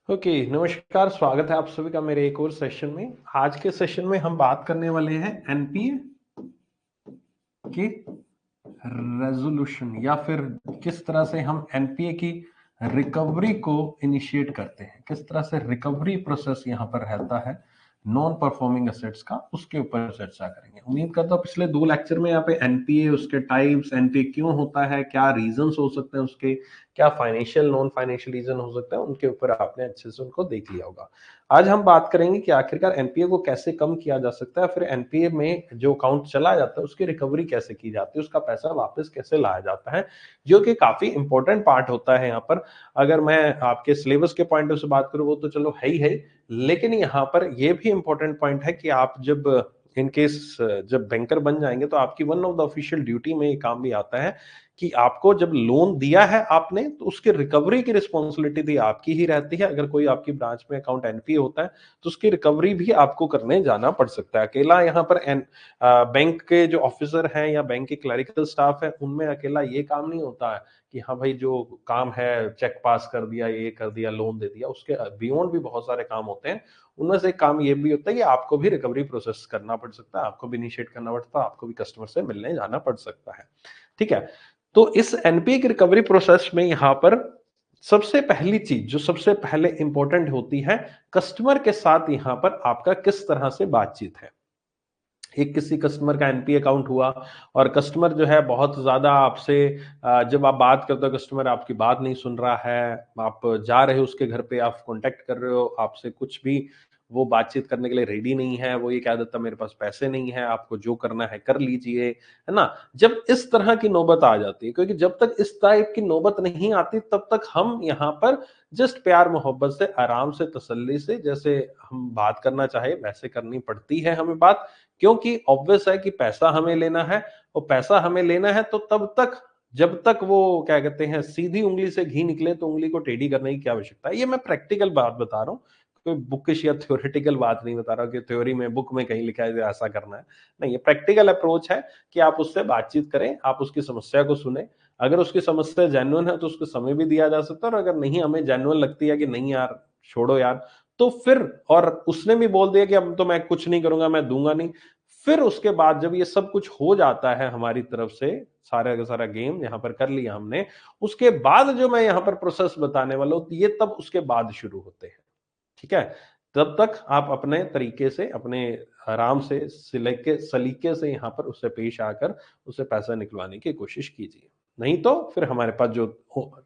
Okay, नमस्कार। स्वागत है आप सभी का मेरे एक और सेशन में। आज के सेशन में हम बात करने वाले हैं एनपीए की रेजोल्यूशन या फिर किस तरह से हम एनपीए की रिकवरी को इनिशिएट करते हैं, किस तरह से रिकवरी प्रोसेस यहां पर रहता है नॉन परफॉर्मिंग एसेट्स का, उसके ऊपर चर्चा करेंगे। उम्मीद करता हूं पिछले 2 लेक्चर में यहाँ पे एनपीए, उसके टाइप्स, एनपीए क्यों होता है, क्या रीजंस हो सकते हैं उसके, क्या फाइनेंशियल नॉन फाइनेंशियल रीजन हो सकता है, उनके ऊपर आपने अच्छे से उनको देख लिया होगा। आज हम बात करेंगे कि आखिरकार एनपीए को कैसे कम किया जा सकता है, फिर एनपीए में जो अकाउंट चला जाता है उसकी रिकवरी कैसे की जाती है, उसका पैसा वापस कैसे लाया जाता है, जो कि काफी इंपॉर्टेंट पार्ट होता है यहाँ पर। अगर मैं आपके सिलेबस के पॉइंट से बात करूं, वो तो चलो है ही है, लेकिन यहाँ पर यह भी इंपॉर्टेंट पॉइंट है कि आप जब इन केस जब बैंकर बन जाएंगे तो आपकी one of the official duty में ये काम भी आता है कि आपको जब लोन दिया है आपने, तो उसकी रिकवरी की रिस्पॉन्सिबिलिटी भी आपकी ही रहती है। अगर कोई आपकी ब्रांच में अकाउंट एनपीए होता है तो उसकी रिकवरी भी आपको करने जाना पड़ सकता है। अकेला यहाँ पर बैंक के जो ऑफिसर हैं या बैंक के क्लरिकल स्टाफ है, उनमें अकेला ये काम नहीं होता है कि हाँ भाई जो काम है चेक पास कर दिया, ये कर दिया, लोन दे दिया। उसके बियॉन्ड भी बहुत सारे काम होते हैं। उनमें से एक काम ये भी होता है कि आपको भी रिकवरी प्रोसेस करना पड़ सकता है, आपको भी इनिशिएट करना पड़ता है, आपको भी कस्टमर से मिलने जाना पड़ सकता है। ठीक है। तो इस एनपीए की रिकवरी प्रोसेस में यहां पर सबसे पहली चीज जो सबसे पहले इंपॉर्टेंट होती है, कस्टमर के साथ यहां पर आपका किस तरह से बातचीत है। एक किसी कस्टमर का एनपी अकाउंट हुआ और कस्टमर जो है बहुत ज्यादा आपसे जब आप बात करते हो, कस्टमर आपकी बात नहीं सुन रहा है, आप जा रहे हो उसके घर पे, आप कांटेक्ट कर रहे हो, आपसे कुछ भी वो बातचीत करने के लिए रेडी नहीं है, वो ये कह देता मेरे पास पैसे नहीं है, आपको जो करना है कर लीजिए, है ना। जब इस तरह की नौबत आ जाती है, क्योंकि जब तक इस टाइप की नौबत नहीं आती तब तक हम यहाँ पर जस्ट प्यार मोहब्बत से, आराम से, तसल्ली से, जैसे हम बात करना चाहे वैसे करनी पड़ती है हमें बात। क्योंकि ऑब्वियस है कि पैसा हमें लेना है, और पैसा हमें लेना है तो तब तक जब तक वो क्या कहते हैं सीधी उंगली से घी निकले तो उंगली को टेढ़ी करने की क्या आवश्यकता है। ये मैं प्रैक्टिकल बात बता रहा हूँ, कोई बुकिश या थ्योरेटिकल बात नहीं बता रहा कि थ्योरी में बुक में कहीं लिखा है ऐसा करना है। नहीं, ये प्रैक्टिकल अप्रोच है कि आप उससे बातचीत करें, आप उसकी समस्या को सुने। अगर उसकी समस्या जेन्युइन है तो उसको समय भी दिया जा सकता है, और अगर नहीं, हमें जेन्युइन लगती है कि नहीं यार छोड़ो यार, तो फिर, और उसने भी बोल दिया कि अब तो मैं कुछ नहीं करूंगा, मैं दूंगा नहीं, फिर उसके बाद जब ये सब कुछ हो जाता है हमारी तरफ से, सारा का सारा गेम यहाँ पर कर लिया हमने, उसके बाद जो मैं यहाँ पर प्रोसेस बताने वाला हूं, ये तब उसके बाद शुरू होते हैं। ठीक है। तब तक आप अपने तरीके से, अपने आराम से, सलीके से यहाँ पर उससे पेश आकर उससे पैसा निकलवाने की कोशिश कीजिए। नहीं तो फिर हमारे पास जो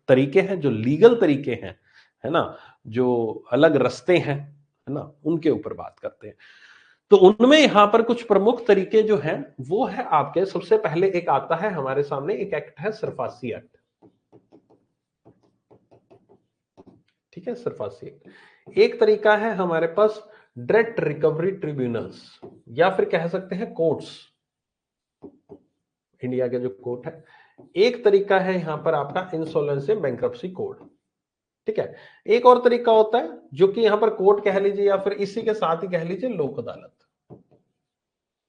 तरीके हैं, जो लीगल तरीके हैं, है ना, जो अलग रास्ते हैं, है ना, उनके ऊपर बात करते हैं। तो उनमें यहां पर कुछ प्रमुख तरीके जो हैं वो है आपके, सबसे पहले एक आता है हमारे सामने, एक एक्ट है सरफासी एक्ट। ठीक है, सरफासी एक्ट। एक तरीका है हमारे पास डायरेक्ट रिकवरी ट्रिब्यूनल्स, या फिर कह सकते हैं कोर्ट्स, इंडिया के जो कोर्ट है। एक तरीका है यहां पर आपका इंसॉल्वेंसी बैंक्रप्सी कोड। ठीक है। एक और तरीका होता है जो कि यहां पर कोर्ट कह लीजिए, या फिर इसी के साथ ही कह लीजिए लोक अदालत।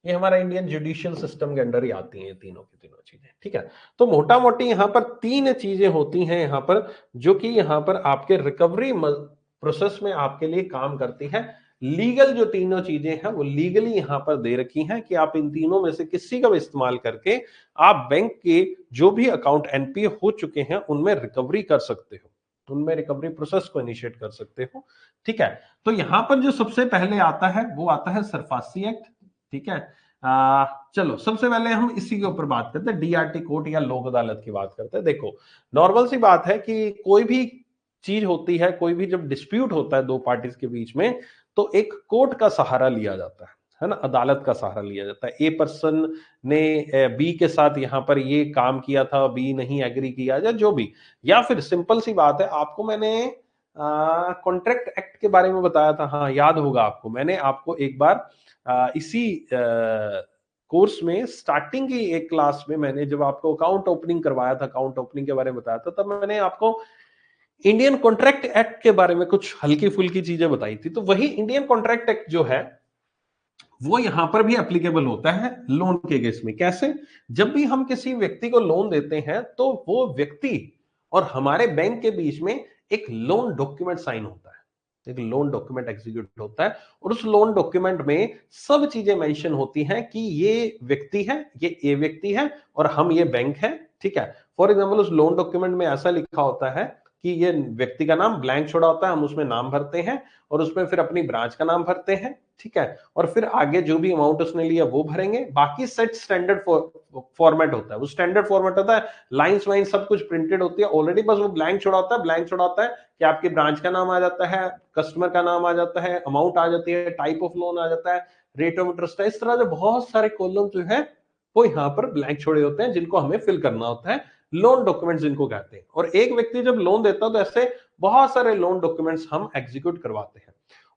ये हमारा इंडियन जुडिशियल सिस्टम के अंडर ही आती हैं तीनों की तीनों चीजें। ठीक है। तो मोटा मोटी यहां पर तीन चीजें होती हैं यहां पर, जो कि यहां पर आपके रिकवरी प्रोसेस में आपके लिए काम करती है। लीगल जो तीनों चीजें हैं वो लीगली यहां पर दे रखी हैं कि आप इन तीनों में से किसी का भी इस्तेमाल करके आप बैंक के जो भी अकाउंट एनपीए हो चुके हैं उनमें रिकवरी कर सकते हो, उनमें रिकवरी प्रोसेस को इनिशिएट कर सकते हो। ठीक है। तो यहां पर जो सबसे पहले आता है वो आता है सरफासी एक्ट। ठीक है। चलो सबसे पहले हम इसी के ऊपर बात करते हैं, डीआरटी कोर्ट या लोक अदालत की बात करते हैं। देखो, नॉर्मल सी बात है कि कोई भी चीज होती है, कोई भी जब डिस्प्यूट होता है दो पार्टीज के बीच में, तो एक कोर्ट का सहारा लिया जाता है ना, अदालत का सहारा लिया जाता है। ए पर्सन ने बी के साथ यहां पर ये काम किया था, बी नहीं एग्री किया, या जो भी, या फिर सिंपल सी बात है, आपको मैंने कॉन्ट्रैक्ट एक्ट के बारे में बताया था, हाँ याद होगा आपको, मैंने आपको एक बार इसी कोर्स में स्टार्टिंग की एक क्लास में मैंने जब आपको अकाउंट ओपनिंग करवाया था, अकाउंट ओपनिंग के बारे में बताया था, तब मैंने आपको इंडियन कॉन्ट्रैक्ट एक्ट के बारे में कुछ हल्की फुल्की चीजें बताई थी। तो वही इंडियन कॉन्ट्रैक्ट एक्ट जो है वो यहां पर भी एप्लीकेबल होता है लोन के केस में। कैसे? जब भी हम किसी व्यक्ति को लोन देते हैं तो वो व्यक्ति और हमारे बैंक के बीच में एक लोन डॉक्यूमेंट साइन होता है। एक लोन डॉक्यूमेंट एग्जीक्यूट होता है और उस लोन डॉक्यूमेंट में सब चीजें मेंशन होती हैं कि ये व्यक्ति है, ये ए व्यक्ति है और हम ये बैंक है, ठीक है। फॉर एग्जांपल उस लोन डॉक्यूमेंट में ऐसा लिखा होता है कि ये व्यक्ति का नाम ब्लैंक छोड़ा होता है, हम उसमें नाम भरते हैं और उसमें फिर अपनी ब्रांच का नाम भरते हैं, ठीक है। और फिर आगे जो भी अमाउंट उसने लिया वो भरेंगे, बाकी सेट स्टैंडर्ड फॉर्मेट होता है, वो स्टैंडर्ड फॉर्मेट होता है, लाइंस वाइंस सब कुछ प्रिंटेड होती है ऑलरेडी, बस वो ब्लैंक छोड़ा होता है। ब्लैंक छोड़ा होता है कि आपकी ब्रांच का नाम आ जाता है, कस्टमर का नाम आ जाता है, अमाउंट आ जाती है, टाइप ऑफ लोन आ जाता है, रेट ऑफ इंटरेस्ट है, इस तरह से बहुत सारे कॉलम जो है वो यहाँ पर ब्लैंक छोड़े होते हैं जिनको हमें फिल करना होता है, लोन डॉक्यूमेंट्स जिनको कहते हैं। और एक व्यक्ति जब लोन देता है तो ऐसे बहुत सारे लोन डॉक्यूमेंट्स हम एग्जीक्यूट करवाते हैं।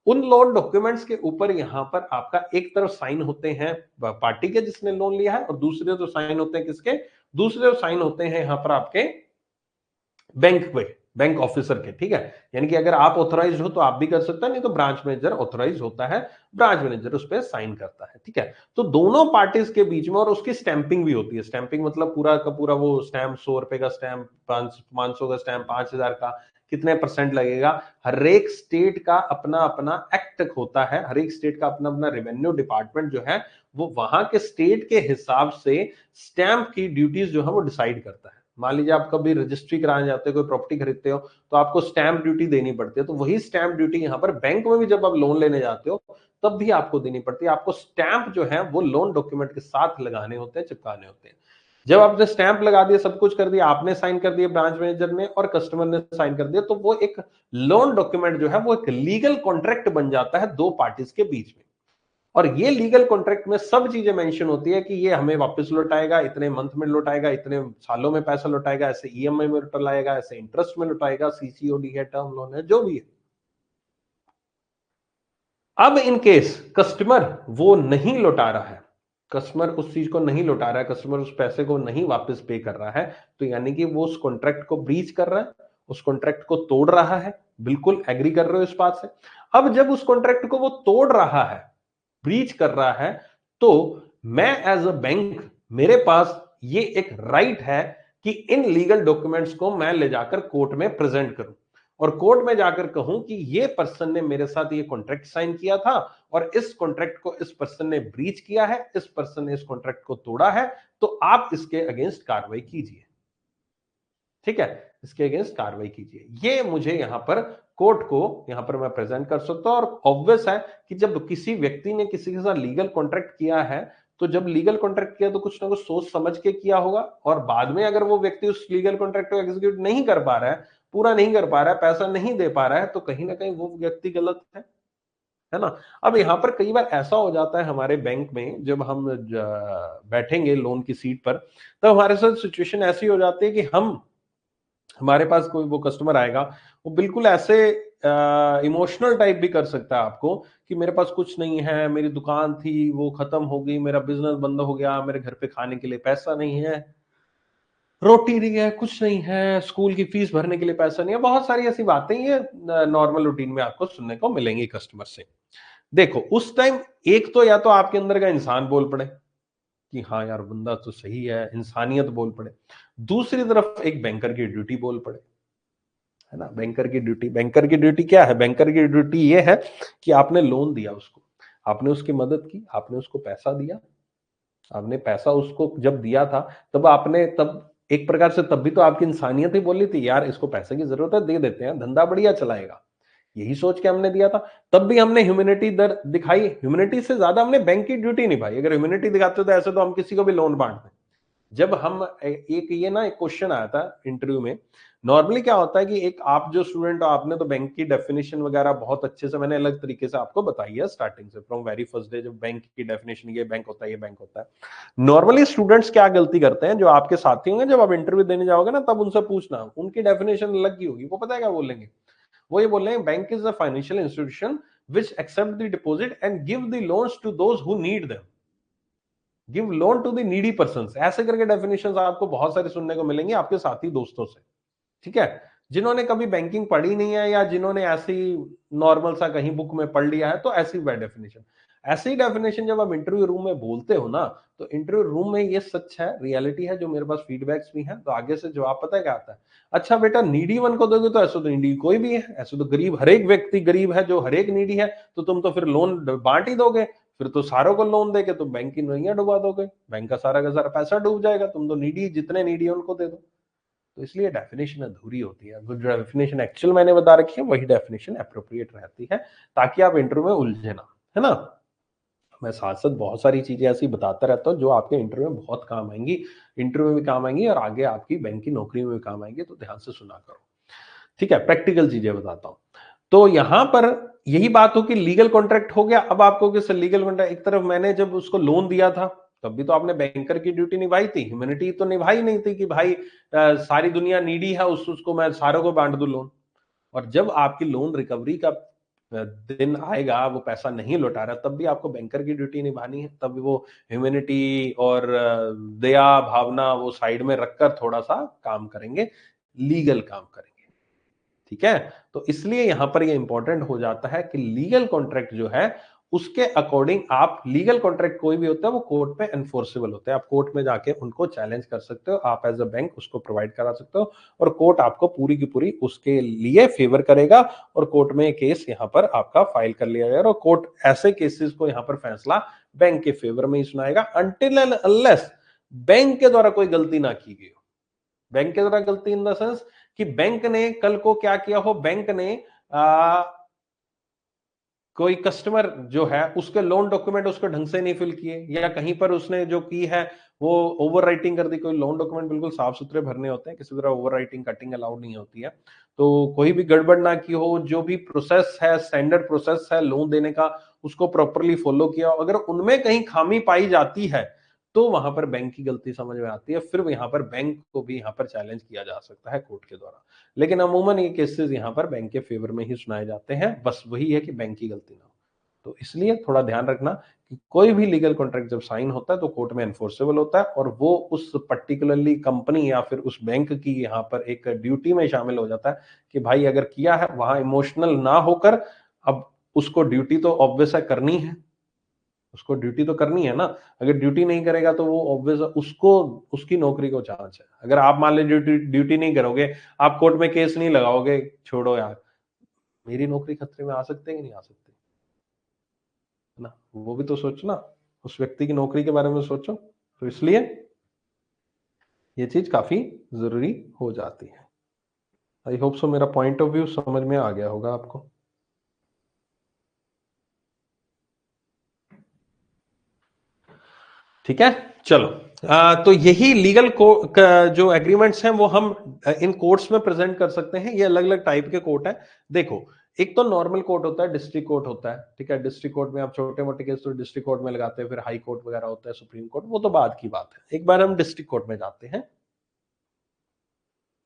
उन लोन डॉक्यूमेंट्स के ऊपर यहां पर आपका एक तरफ साइन होते हैं पार्टी के जिसने लोन लिया है और दूसरे जो साइन होते हैं किसके, दूसरे जो साइन होते हैं यहां पर आपके बैंक पे, बैंक ऑफिसर के, ठीक है। यानी कि अगर आप ऑथराइज्ड हो तो आप भी कर सकते हैं, नहीं तो ब्रांच मैनेजर ऑथराइज होता है, ब्रांच मैनेजर उस पर साइन करता है, ठीक है। तो दोनों पार्टीज के बीच में, और उसकी स्टैंपिंग भी होती है। स्टैंपिंग मतलब पूरा का पूरा वो स्टैंप, 100 रुपए का स्टैंप, 500 का स्टैंप, 5000 का, कितने परसेंट लगेगा। हर एक स्टेट का अपना अपना एक्ट होता है, हर एक स्टेट का अपना अपना रेवेन्यू डिपार्टमेंट जो है वो वहां के स्टेट के हिसाब से स्टैंप की ड्यूटीज जो है वो डिसाइड करता है। मान लीजिए आप कभी रजिस्ट्री कराने जाते हो, कोई प्रॉपर्टी खरीदते हो तो आपको स्टैंप ड्यूटी देनी पड़ती है, तो वही स्टैंप ड्यूटी यहाँ पर बैंक में भी जब आप लोन लेने जाते हो तब भी आपको देनी पड़ती है। आपको स्टैंप जो है वो लोन डॉक्यूमेंट के साथ लगाने होते हैं, चिपकाने होते हैं। जब आपने स्टैंप लगा दिया, सब कुछ कर दिया, आपने साइन कर दिया ब्रांच मैनेजर ने और कस्टमर ने साइन कर दिया, तो वो एक लोन डॉक्यूमेंट जो है वो एक लीगल कॉन्ट्रैक्ट बन जाता है दो पार्टीज के बीच में। और ये लीगल कॉन्ट्रैक्ट में सब चीजें मेंशन होती है कि ये हमें वापस लौटाएगा, इतने मंथ में लौटाएगा, इतने सालों में पैसा लौटाएगा, ऐसे ईएमआई में लौटाएगा, ऐसे इंटरेस्ट में लौटाएगा, सीसीओडी है, टर्म लोन है, जो भी है। अब इन केस कस्टमर वो नहीं लौटा रहा है, कस्टमर उस चीज को नहीं लौटा रहा है, कस्टमर उस पैसे को नहीं वापस पे कर रहा है, तो यानी कि वो उस कॉन्ट्रैक्ट को ब्रीच कर रहा है, उस कॉन्ट्रैक्ट को तोड़ रहा है। बिल्कुल एग्री कर रहे हो इस बात से। अब जब उस कॉन्ट्रैक्ट को वो तोड़ रहा है, ब्रीच कर रहा है, तो मैं एज अ बैंक, मेरे पास ये एक राइट है कि इन लीगल डॉक्यूमेंट्स को मैं ले जाकर कोर्ट में प्रेजेंट करूं और कोर्ट में जाकर कहूं कि ये पर्सन ने मेरे साथ ये कॉन्ट्रैक्ट साइन किया था और इस कॉन्ट्रैक्ट को इस पर्सन ने ब्रीच किया है, इस पर्सन ने इस कॉन्ट्रैक्ट को तोड़ा है, तो आप इसके अगेंस्ट कार्रवाई कीजिए, ठीक है, इसके अगेंस्ट कार्रवाई कीजिए। ये मुझे यहां पर कोर्ट को यहां पर मैं प्रेजेंट कर सकता हूं। और ऑब्वियस है कि जब किसी व्यक्ति ने किसी के साथ लीगल कॉन्ट्रैक्ट किया है, तो जब लीगल कॉन्ट्रैक्ट किया तो कुछ ना कुछ सोच समझ के किया होगा, और बाद में अगर वो व्यक्ति उस लीगल कॉन्ट्रैक्ट को एग्जीक्यूट नहीं कर पा रहा है, पूरा नहीं कर पा रहा है, पैसा नहीं दे पा रहा है, तो कहीं ना कहीं वो व्यक्ति गलत है ना। अब यहां पर कई बार ऐसा हो जाता है हमारे बैंक में, जब हम बैठेंगे लोन की सीट पर, तब हमारे साथ सिचुएशन ऐसी हो जाती है कि हमारे पास कोई वो कस्टमर आएगा, वो बिल्कुल ऐसे इमोशनल टाइप भी कर सकता है आपको कि मेरे पास कुछ नहीं है, मेरी दुकान थी वो खत्म हो गई, मेरा बिजनेस बंद हो गया, मेरे घर पे खाने के लिए पैसा नहीं है, रोटी नहीं है, कुछ नहीं है, स्कूल की फीस भरने के लिए पैसा नहीं है। बहुत सारी ऐसी बातें ये नॉर्मल रूटीन में आपको सुनने को मिलेंगी कस्टमर से। देखो उस टाइम एक तो या तो आपके अंदर का इंसान बोल पड़े कि हाँ यार बंदा तो सही है, इंसानियत बोल पड़े। दूसरी तरफ एक बैंकर की ड्यूटी बोल पड़े, है ना। बैंकर की ड्यूटी, बैंकर की ड्यूटी क्या है, बैंकर की ड्यूटी ये है कि आपने लोन दिया उसको, आपने उसकी मदद की, आपने उसको पैसा दिया, आपने पैसा उसको जब दिया था तब आपने, तब एक प्रकार से तब भी तो आपकी इंसानियत ही बोली थी यार इसको पैसे की जरूरत है, दे देते हैं, धंधा बढ़िया चलाएगा, यही सोच के हमने दिया था। तब भी हमने ह्यूमैनिटी दर दिखाई, ह्यूमैनिटी से ज्यादा हमने बैंक की ड्यूटी निभाई। अगर ह्यूमैनिटी दिखाते तो ऐसे तो हम किसी को भी लोन बांट दें। जब हम एक ये ना एक क्वेश्चन आया था इंटरव्यू में, नॉर्मली क्या होता है कि एक आप जो स्टूडेंट हो, आपने तो बैंक की डेफिनेशन वगैरह बहुत अच्छे से मैंने अलग तरीके से आपको बताई है स्टार्टिंग से, फ्रॉम वेरी फर्स्ट डे, जब बैंक की डेफिनेशन, ये बैंक होता है, ये बैंक होता है। नॉर्मली स्टूडेंट्स क्या गलती करते हैं, जो आपके साथी होंगे, जब आप इंटरव्यू देने जाओगे ना तब उनसे पूछना, उनकी डेफिनेशन अलग की होगी, वो पता है क्या बोलेंगे, वो ये बोल रहे हैं bank is a financial institution which accept the deposit and give the loans to those who need them, give loan to the needy person. ऐसे करके डेफिनेशंस आपको बहुत सारी सुनने को मिलेंगी आपके साथी दोस्तों से, ठीक है, जिन्होंने कभी बैंकिंग पढ़ी नहीं है या जिन्होंने ऐसी नॉर्मल सा कहीं बुक में पढ़ लिया है, तो ऐसी बाय डेफिनेशन। ऐसे ही डेफिनेशन जब आप इंटरव्यू रूम में बोलते हो ना, तो इंटरव्यू रूम में ये सच है, रियलिटी है, जो मेरे पास फीडबैक्स भी हैं, तो आगे से जवाब पता है क्या आता है, अच्छा बेटा नीडी वन को दोगे तो ऐसे तो नीडी कोई भी है, ऐसे तो गरीब हर एक व्यक्ति गरीब है, जो हर एक नीडी है, तो तुम तो फिर लोन बांट ही दोगे, फिर तो सारों को लोन देके तो बैंक की नैया डुबा दोगे, बैंक का सारा पैसा डूब जाएगा, तुम तो नीडी जितने नीडी है उनको दे दो। तो इसलिए डेफिनेशन अधूरी होती है, जो डेफिनेशन एक्चुअल मैंने बता रखी है वही डेफिनेशन अप्रोप्रिएट रहती है, ताकि आप इंटरव्यू में उलझे ना, है ना। मैं साथ साथ बहुत सारी चीजें ऐसी बताता रहता हूँ जो आपके इंटरव्यू में बहुत काम आएंगी, इंटरव्यू में भी काम आएंगी और आगे आपकी बैंक की नौकरी में भी काम आएंगी, तो ध्यान से सुना करो। ठीक है, प्रैक्टिकल चीजें बताता हूँ। तो यहां पर यही बात हो कि लीगल कॉन्ट्रैक्ट हो गया। अब आपको कि लीगल कॉन्ट्रैक्ट, एक तरफ मैंने जब उसको लोन दिया था तब भी तो आपने बैंकर की ड्यूटी निभाई थी, ह्यूमैनिटी तो निभाई नहीं थी कि भाई सारी दुनिया नीडी है, उसको मैं सारों को बांट दूं लोन। और जब आपकी लोन रिकवरी का दिन आएगा, वो पैसा नहीं लौटा रहा, तब भी आपको बैंकर की ड्यूटी निभानी है, तब वो ह्यूमैनिटी और दया भावना वो साइड में रखकर थोड़ा सा काम करेंगे, लीगल काम करेंगे। ठीक है, तो इसलिए यहां पर ये इंपॉर्टेंट हो जाता है कि लीगल कॉन्ट्रैक्ट जो है उसके अकॉर्डिंग, आप लीगल कॉन्ट्रैक्ट कोई भी होता है वो कोर्ट में एनफोर्सेबल होते हैं, आप कोर्ट में जाके उनको चैलेंज कर सकते हो, आप एज अ बैंक उसको प्रोवाइड करा सकते हो, और कोर्ट आपको पूरी की पूरी उसके लिए फेवर करेगा, और कोर्ट में केस यहां पर आपका फाइल कर लिया जाएगा, और कोर्ट ऐसे केसेस को यहां पर फैसला बैंक के फेवर में ही सुनाएगा, अनटिल एंड अनलेस बैंक के द्वारा कोई गलती ना की गई हो। बैंक के द्वारा गलती इन द सेंस कि बैंक ने कल को क्या किया हो, बैंक ने कोई कस्टमर जो है उसके लोन डॉक्यूमेंट उसको ढंग से नहीं फिल किए, या कहीं पर उसने जो की है वो ओवर राइटिंग कर दी। कोई लोन डॉक्यूमेंट बिल्कुल साफ सुथरे भरने होते हैं, किसी तरह ओवर राइटिंग कटिंग अलाउड नहीं होती है, तो कोई भी गड़बड़ ना की हो, जो भी प्रोसेस है, स्टैंडर्ड प्रोसेस है लोन देने का, उसको प्रॉपरली फॉलो किया, अगर उनमें कहीं खामी पाई जाती है तो वहां पर बैंक की गलती समझ में आती है, फिर यहां पर बैंक को भी यहां पर चैलेंज किया जा सकता है कोर्ट के द्वारा। लेकिन अमूमन ये केसेस यहां पर बैंक के फेवर में ही सुनाए जाते हैं, बस वही है कि बैंक की गलती ना हो। तो इसलिए थोड़ा ध्यान रखना कि कोई भी लीगल कॉन्ट्रैक्ट जब साइन होता है तो कोर्ट में एनफोर्सेबल होता है, और वो उस पर्टिकुलरली कंपनी या फिर उस बैंक की यहाँ पर एक ड्यूटी में शामिल हो जाता है कि भाई अगर किया है वहां इमोशनल ना होकर, अब उसको ड्यूटी तो ऑब्वियस है करनी है, उसको ड्यूटी तो करनी है ना, अगर ड्यूटी नहीं करेगा तो वो ऑब्वियस उसको उसकी नौकरी को चांस है। अगर आप मान लीजिए ड्यूटी नहीं करोगे, आप कोर्ट में केस नहीं लगाओगे, छोड़ो यार, मेरी नौकरी खतरे में आ सकते हैं कि नहीं आ सकते, है ना, वो भी तो सोचो ना, उस व्यक्ति की नौकरी के बारे में सोचो। तो इसलिए ये चीज काफी जरूरी हो जाती है। आई होप सो मेरा पॉइंट ऑफ व्यू समझ में आ गया होगा आपको। ठीक है, चलो। तो यही लीगल जो एग्रीमेंट्स हैं वो हम इन कोर्ट्स में प्रेजेंट कर सकते हैं। ये अलग अलग टाइप के कोर्ट है। देखो, एक तो नॉर्मल कोर्ट होता है, डिस्ट्रिक्ट कोर्ट होता है। ठीक है, डिस्ट्रिक्ट कोर्ट में आप छोटे मोटे केस तो डिस्ट्रिक्ट कोर्ट में लगाते हैं, फिर हाई कोर्ट वगैरह होता है, सुप्रीम कोर्ट, वो तो बाद की बात है। एक बार हम डिस्ट्रिक्ट कोर्ट में जाते हैं,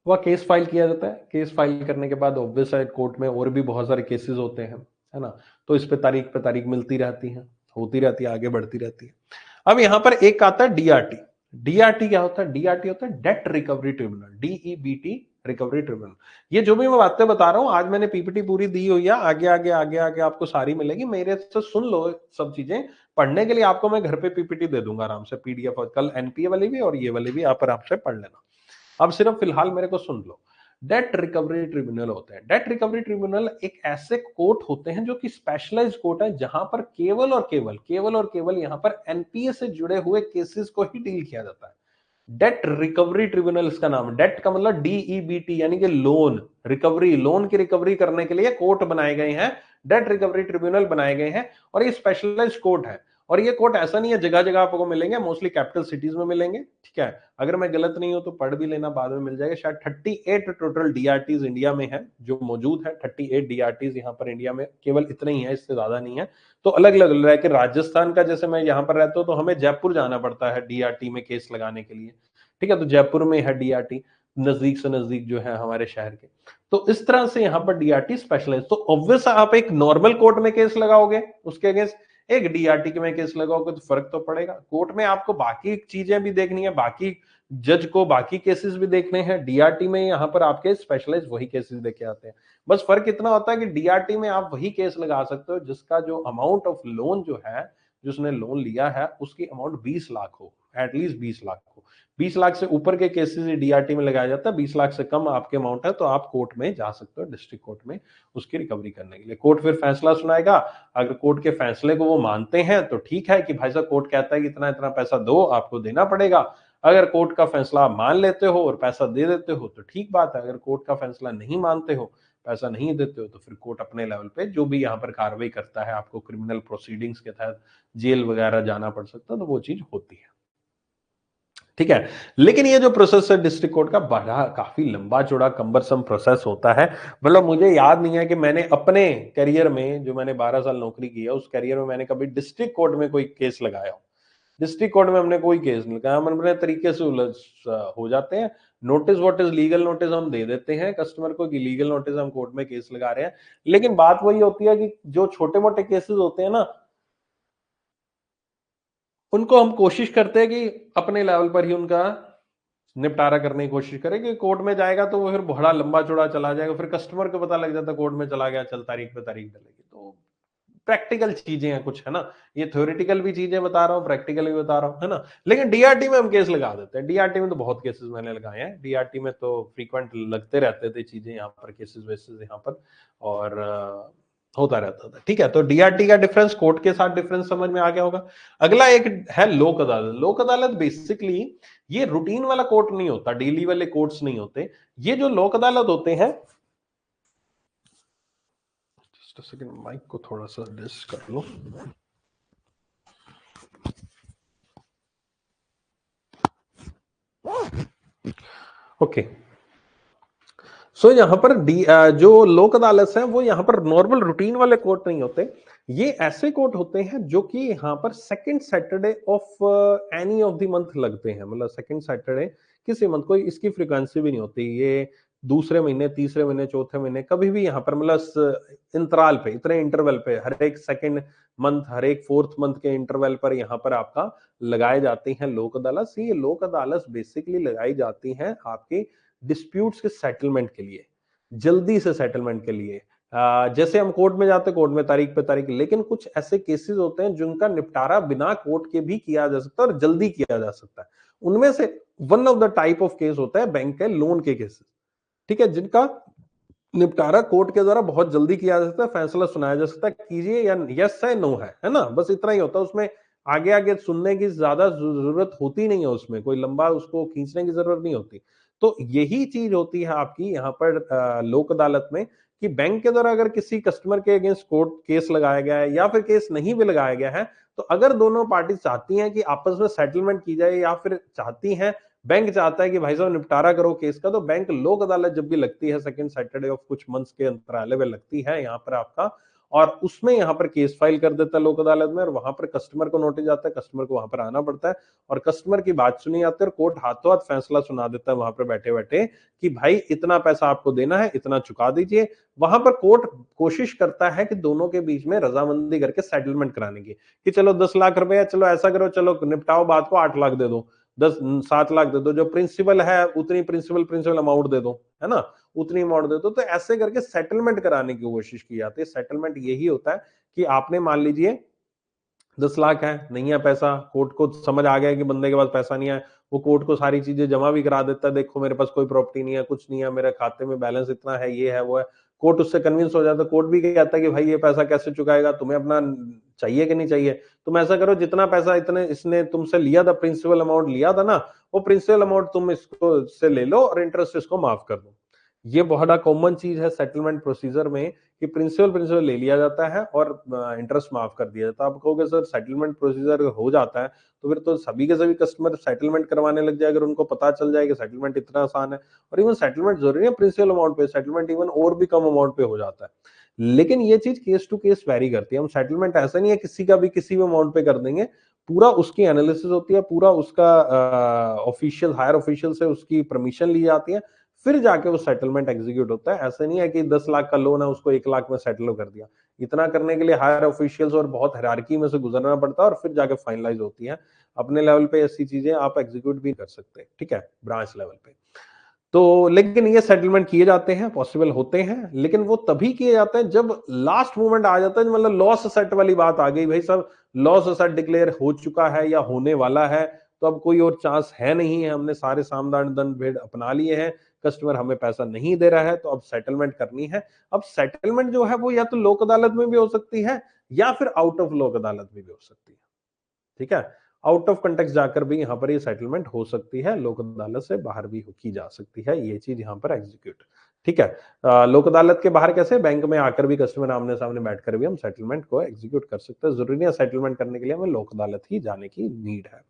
वह केस फाइल किया जाता है। केस फाइल करने के बाद ऑब्वियस है कोर्ट में और भी बहुत सारे केसेस होते हैं, है ना, तो इस पे तारीख मिलती रहती है, होती रहती है, आगे बढ़ती रहती है। अब यहां पर एक आता है डीआरटी। डीआरटी क्या होता है? डीआरटी होता है debt recovery tribunal, DEBT recovery tribunal. ये जो भी मैं बातें बता रहा हूं, आज मैंने पीपीटी पूरी दी हुई है, आगे आगे आगे आगे आपको सारी मिलेगी, मेरे से सुन लो सब चीजें। पढ़ने के लिए आपको मैं घर पे पीपीटी दे दूंगा आराम से, पीडीएफ, और कल एनपीए वाली भी और ये वाली भी आप आराम से पढ़ लेना। अब सिर्फ फिलहाल मेरे को सुन लो। डेट रिकवरी ट्रिब्यूनल होते हैं। डेट रिकवरी ट्रिब्यूनल एक ऐसे कोर्ट होते हैं जो कि स्पेशलाइज्ड कोर्ट है, जहां पर केवल यहां पर एनपीए से जुड़े हुए केसेस को ही डील किया जाता है। डेट रिकवरी ट्रिब्यूनल इसका नाम। डेट का मतलब डीईबीटी, यानी कि लोन रिकवरी, लोन की रिकवरी करने के लिए कोर्ट बनाए गए हैं, डेट रिकवरी ट्रिब्यूनल बनाए गए हैं, और ये स्पेशलाइज्ड कोर्ट है। और ये कोर्ट ऐसा नहीं है जगह जगह आपको मिलेंगे, मोस्टली कैपिटल सिटीज में मिलेंगे। ठीक है, अगर मैं गलत नहीं हूं तो पढ़ भी लेना, बाद में मिल जाएगा। शायद 38 टोटल डीआरटीज इंडिया में है जो मौजूद है। 38 डीआरटीज यहाँ पर इंडिया में केवल इतने ही है, इससे ज्यादा नहीं है। तो अलग अलग है कि राजस्थान का, जैसे मैं यहाँ पर रहता हूँ तो हमें जयपुर जाना पड़ता है डीआरटी में केस लगाने के लिए। ठीक है, तो जयपुर में है डीआरटी, नजदीक से नजदीक जो है हमारे शहर के। तो इस तरह से यहाँ पर डीआरटी स्पेशलाइज। तो ऑब्वियस आप एक नॉर्मल कोर्ट में केस लगाओगे, उसके अगेंस्ट एक डीआरटी के में केस लगाओगे, तो फर्क तो पड़ेगा। कोर्ट में आपको बाकी चीजें भी देखनी है, बाकी जज को बाकी केसेस भी देखने हैं, डीआरटी में यहाँ पर आपके स्पेशलाइज वही केसेस देखे आते हैं। बस फर्क इतना होता है कि डीआरटी में आप वही केस लगा सकते हो जिसका जो अमाउंट ऑफ लोन जो है, जिसने लोन लिया है उसकी अमाउंट 20 लाख हो, एटलीस्ट 20 लाख हो। 20 लाख से ऊपर के केसेस डीआरटी में लगाया जाता है। 20 लाख से कम आपके अमाउंट है तो आप कोर्ट में जा सकते हो, डिस्ट्रिक्ट कोर्ट में उसकी रिकवरी करने के लिए। कोर्ट फिर फैसला सुनाएगा। अगर कोर्ट के फैसले को वो मानते हैं तो ठीक है कि भाई साहब कोर्ट कहता है कि इतना इतना पैसा दो, आपको देना पड़ेगा। अगर कोर्ट का फैसला मान लेते हो और पैसा दे देते हो तो ठीक बात है। अगर कोर्ट का फैसला नहीं मानते हो, पैसा नहीं देते हो, तो फिर कोर्ट अपने लेवल पे जो भी यहाँ पर कार्रवाई करता है, आपको क्रिमिनल प्रोसीडिंग्स के तहत जेल वगैरह जाना पड़ सकता है, तो वो चीज होती है। ठीक है। लेकिन ये जो प्रोसेस है डिस्ट्रिक्ट कोर्ट का, बड़ा काफी लंबा चौड़ा कम्बरसम प्रोसेस होता है। मतलब मुझे याद नहीं है कि मैंने अपने करियर में, जो मैंने 12 साल नौकरी की है, उस करियर में मैंने कभी डिस्ट्रिक्ट कोर्ट में कोई केस लगाया हो। डिस्ट्रिक्ट कोर्ट में हमने कोई केस नहीं लगाया, हम अपने तरीके से उलझ हो जाते हैं। नोटिस वोटिस लीगल नोटिस हम दे देते हैं कस्टमर को कि लीगल नोटिस हम कोर्ट में केस लगा रहे हैं। लेकिन बात वही होती है कि जो छोटे मोटे केसेस होते हैं ना, उनको हम कोशिश करते हैं कि अपने लेवल पर ही उनका निपटारा करने की कोशिश करें, कि कोर्ट में जाएगा तो वो फिर बड़ा लंबा चौड़ा चला जाएगा, फिर कस्टमर को पता लग जाता है कोर्ट में चला गया, चल तारीख पे तारीख डलेगी। तो प्रैक्टिकल चीजें हैं कुछ, है ना। ये थ्योरेटिकल भी चीजें बता रहा हूँ, प्रैक्टिकल भी बता रहा हूँ, है ना। लेकिन डीआरटी में हम केस लगा देते हैं। डीआरटी में तो बहुत केसेस मैंने लगाए हैं। डीआरटी में तो फ्रीक्वेंट लगते रहते थे चीजें यहाँ पर, केसेस वेसेस यहाँ पर, और होता रहता था। ठीक है, तो डीआरटी का डिफरेंस, कोर्ट के साथ डिफरेंस समझ में आ गया होगा। अगला एक है लोक अदालत। लोक अदालत बेसिकली ये रूटीन वाला कोर्ट नहीं होता, डेली वाले कोर्ट्स नहीं होते। ये जो लोक अदालत होते हैं, जस्ट अ सेकंड, माइक को थोड़ा सा एडजस्ट कर लो। ओके, सो यहाँ पर जो लोक अदालत है वो यहाँ पर नॉर्मल रूटीन वाले कोर्ट नहीं होते। ये ऐसे कोर्ट होते हैं जो कि यहाँ पर second Saturday of any of the month लगते हैं। मतलब सेकंड सैटरडे किसी मंथ, कोई इसकी फ्रीक्वेंसी भी नहीं होती। ये दूसरे महीने, तीसरे महीने, चौथे महीने, कभी भी यहाँ पर मतलब इंतराल पे, इतने इंटरवल पे, हर एक सेकंड मंथ, हर एक फोर्थ मंथ के इंटरवल पर यहाँ पर आपका लगाए जाती हैं लोक अदालत। ये लोक अदालत बेसिकली लगाई जाती हैं आपकी डिस्प्यूट्स के सेटलमेंट के लिए, जल्दी से सेटलमेंट के लिए। जैसे हम कोर्ट में जाते हैं, कोर्ट में तारीख पे तारीख, लेकिन कुछ ऐसे केसेस होते हैं जिनका निपटारा बिना कोर्ट के भी किया जा सकता है और जल्दी किया जा सकता है। उनमें से one of the type of case होता है बैंक के लोन के केसेस। ठीक है, जिनका निपटारा कोर्ट के द्वारा बहुत जल्दी किया जा सकता है, फैसला सुनाया जा सकता है, कीजिए या यस है, नो है ना, बस इतना ही होता है। उसमें आगे आगे सुनने की ज्यादा जरूरत होती नहीं है, उसमें कोई लंबा उसको खींचने की जरूरत नहीं होती। तो यही चीज होती है आपकी यहाँ पर लोक अदालत में, कि बैंक के द्वारा अगर किसी कस्टमर के अगेंस्ट कोर्ट केस लगाया गया है, या फिर केस नहीं भी लगाया गया है, तो अगर दोनों पार्टी चाहती हैं कि आपस में सेटलमेंट की जाए, या फिर चाहती हैं, बैंक चाहता है कि भाई साहब निपटारा करो केस का, तो बैंक लोक अदालत जब भी लगती है सेकंड सैटरडे ऑफ कुछ मंथ्स के अंतराले में लगती है यहाँ पर आपका, और उसमें यहाँ पर केस फाइल कर देता है लोक अदालत में, और वहां पर कस्टमर को नोटिस जाता है, कस्टमर को वहां पर आना पड़ता है, और कस्टमर की बात सुनी जाती है, और कोर्ट हाथों हाथ फैसला सुना देता है वहां पर बैठे बैठे कि भाई इतना पैसा आपको देना है, इतना चुका दीजिए। वहां पर कोर्ट कोशिश करता है कि दोनों के बीच में रजामंदी करके सेटलमेंट कराने की, कि चलो 10 लाख रुपए, चलो ऐसा करो, चलो निपटाओ बात को, 8 लाख दे दो, 7 लाख दे दो, जो प्रिंसिपल है उतनी प्रिंसिपल अमाउंट दे दो, है ना, उतनी अमाउंट दे दो। तो ऐसे करके सेटलमेंट कराने की कोशिश की जाती है। सेटलमेंट यही होता है कि आपने मान लीजिए 10 लाख है, नहीं है पैसा, कोर्ट को समझ आ गया कि बंदे के पास पैसा नहीं है, वो कोर्ट को सारी चीजें जमा भी करा देता है, देखो मेरे पास कोई प्रॉपर्टी नहीं है, कुछ नहीं है, मेरे खाते में बैलेंस इतना है, ये है वो है। कोर्ट उससे कन्विंस हो जाता है। कोर्ट भी कहता है कि भाई ये पैसा कैसे चुकाएगा, तुम्हें अपना चाहिए कि नहीं चाहिए, तुम ऐसा करो, जितना पैसा इतने इसने तुमसे लिया था, प्रिंसिपल अमाउंट लिया था ना, वो प्रिंसिपल अमाउंट तुम इसको से ले लो और इंटरेस्ट इसको माफ कर दो। ये बहुत कॉमन चीज है सेटलमेंट प्रोसीजर में, कि प्रिंसिपल ले लिया जाता है और इंटरेस्ट माफ कर दिया जाता है। आप कहोगे सर सेटलमेंट प्रोसीजर हो जाता है तो फिर तो सभी के सभी कस्टमर सेटलमेंट करवाने लग जाए, अगर उनको पता चल जाए कि सेटलमेंट इतना आसान है। और इवन सेटलमेंट जरूरी है प्रिंसिपल अमाउंट पे, सेटलमेंट इवन और भी कम अमाउंट पे हो जाता है। लेकिन ये चीज केस टू केस वेरी करती है। हम सेटलमेंट ऐसा नहीं है किसी का भी किसी भी अमाउंट पे कर देंगे, पूरा उसकी एनालिसिस होती है, पूरा उसका ऑफिशियल हायर ऑफिशियल से उसकी परमिशन ली जाती है, फिर जाके वो सेटलमेंट एग्जीक्यूट होता है। ऐसा नहीं है कि 10 लाख का लोन है उसको 1 लाख में सेटल कर दिया। इतना करने के लिए हायर ऑफिशियल्स और बहुत हायरार्की में से गुजरना पड़ता है और फिर जाके फाइनलाइज होती है। अपने लेवल पे ऐसी चीजें आप एग्जीक्यूट भी कर सकते हैं, ठीक है, ब्रांच लेवल पे। तो लेकिन ये सेटलमेंट किए जाते हैं, पॉसिबल होते हैं, लेकिन वो तभी किए जाते हैं जब लास्ट मोमेंट आ जाता है, मतलब लॉस असेट वाली बात आ गई, भाई सब लॉस असेट डिक्लेयर हो चुका है या होने वाला है, तो अब कोई और चांस है नहीं है, हमने सारे सामदान दंड भेद अपना लिए हैं, कस्टमर हमें पैसा नहीं दे रहा है, तो अब सेटलमेंट करनी है। अब सेटलमेंट जो है वो या तो लोक अदालत में भी हो सकती है या फिर आउट ऑफ लोक अदालत में भी हो सकती है, ठीक है। आउट ऑफ कंटेक्स्ट जाकर भी यहाँ पर ये सेटलमेंट हो सकती है, लोक अदालत से बाहर भी की जा सकती है ये चीज यहाँ पर एग्जीक्यूट, ठीक है। लोक अदालत के बाहर कैसे, बैंक में आकर भी कस्टमर आमने सामने बैठकर भी हम सेटलमेंट को एग्जीक्यूट कर सकते हैं। जरूरी नहीं सेटलमेंट करने के लिए हमें लोक अदालत ही जाने की नीड है।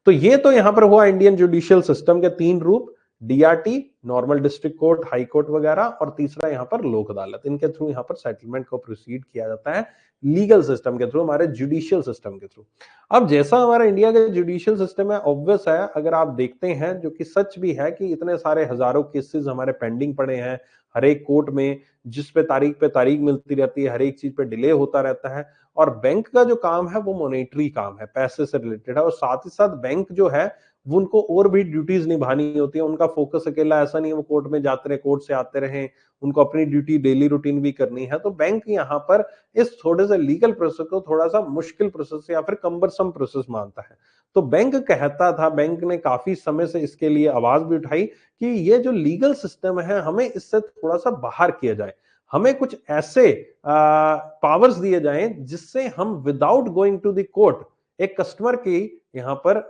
तो ये तो यहां पर हुआ इंडियन जुडिशियल सिस्टम के 3 रूप, DRT, normal district court, high court वगैरह, और तीसरा यहां पर लोक अदालत। इनके थ्रू यहां पर सेटलमेंट को प्रोसीड किया जाता है, लीगल सिस्टम के थ्रू, हमारे जुडिशियल सिस्टम के थ्रू। अब जैसा हमारा इंडिया का जुडिशियल सिस्टम है, ऑब्वियस है, अगर आप देखते हैं, जो कि सच भी है, कि इतने सारे हजारों केसेस हमारे पेंडिंग पड़े हैं हर एक कोर्ट में, जिस पे तारीख मिलती रहती है, हर एक चीज पे डिले होता रहता है। और बैंक का जो काम है वो मॉनेटरी काम है, पैसे से रिलेटेड है, और साथ ही साथ बैंक जो है वो उनको और भी ड्यूटीज निभानी होती है। उनका फोकस अकेला ऐसा नहीं है वो कोर्ट में जाते रहे, कोर्ट से आते रहे, उनको अपनी ड्यूटी डेली रूटीन भी करनी है। तो बैंक यहाँ पर इस थोड़े से लीगल प्रोसेस को थोड़ा सा मुश्किल प्रोसेस या फिर कंबरसम प्रोसेस मानता है। तो बैंक कहता था, बैंक ने काफी समय से इसके लिए आवाज भी उठाई कि ये जो लीगल सिस्टम है हमें इससे थोड़ा सा बाहर किया जाए, हमें कुछ ऐसे पावर्स दिए जाएं जिससे हम without going to the court एक कस्टमर की यहां पर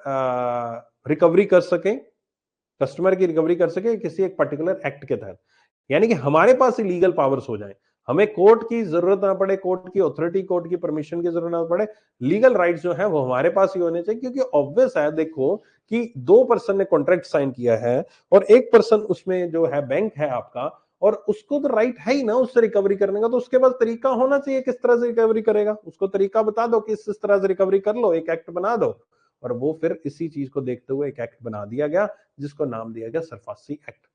रिकवरी कर सकें, कस्टमर की रिकवरी कर सके किसी एक पर्टिकुलर एक्ट के तहत। यानी कि हमारे पास ही लीगल पावर्स हो जाए, हमें कोर्ट की जरूरत ना पड़े, कोर्ट की अथॉरिटी, कोर्ट की परमिशन की जरूरत ना पड़े, लीगल राइट्स जो है वो हमारे पास ही होने चाहिए। क्योंकि ऑब्वियस है, देखो कि 2 पर्सन ने कॉन्ट्रैक्ट साइन किया है और एक पर्सन उसमें जो है बैंक है आपका, और उसको तो राइट है ही ना उससे रिकवरी करने का, तो उसके पास तरीका होना चाहिए किस तरह से रिकवरी करेगा। उसको तरीका बता दो कि इस तरह से रिकवरी कर लो, एक एक्ट बना दो। और वो फिर इसी चीज को देखते हुए एक एक्ट बना दिया गया जिसको नाम दिया गया सरफासी एक्ट।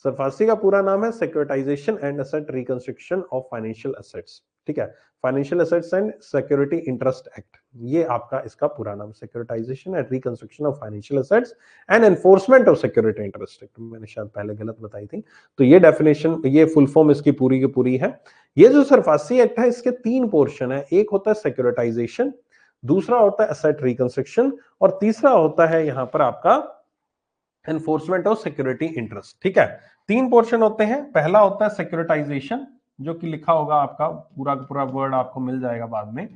सरफासी का पूरा नाम है securitisation and asset reconstruction of financial assets, ठीक है, financial assets and security interest act, ये आपका इसका पूरा नाम, securitisation and reconstruction of financial assets and enforcement of security interest act. मैंने शायद पहले गलत बताई थी, तो ये डेफिनेशन, ये फुल फॉर्म इसकी पूरी की पूरी है। ये जो सरफासी एक्ट है इसके 3 पोर्शन है, एक होता है सिक्योरिटाइजेशन, दूसरा होता है एसेट रिकंस्ट्रक्शन, और तीसरा होता है यहां पर आपका एनफोर्समेंट ऑफ सिक्योरिटी इंटरेस्ट, ठीक है। 3 पोर्शन होते हैं, पहला होता है सिक्योरिटाइजेशन, जो कि लिखा होगा आपका पूरा का पूरा वर्ड आपको मिल जाएगा बाद में।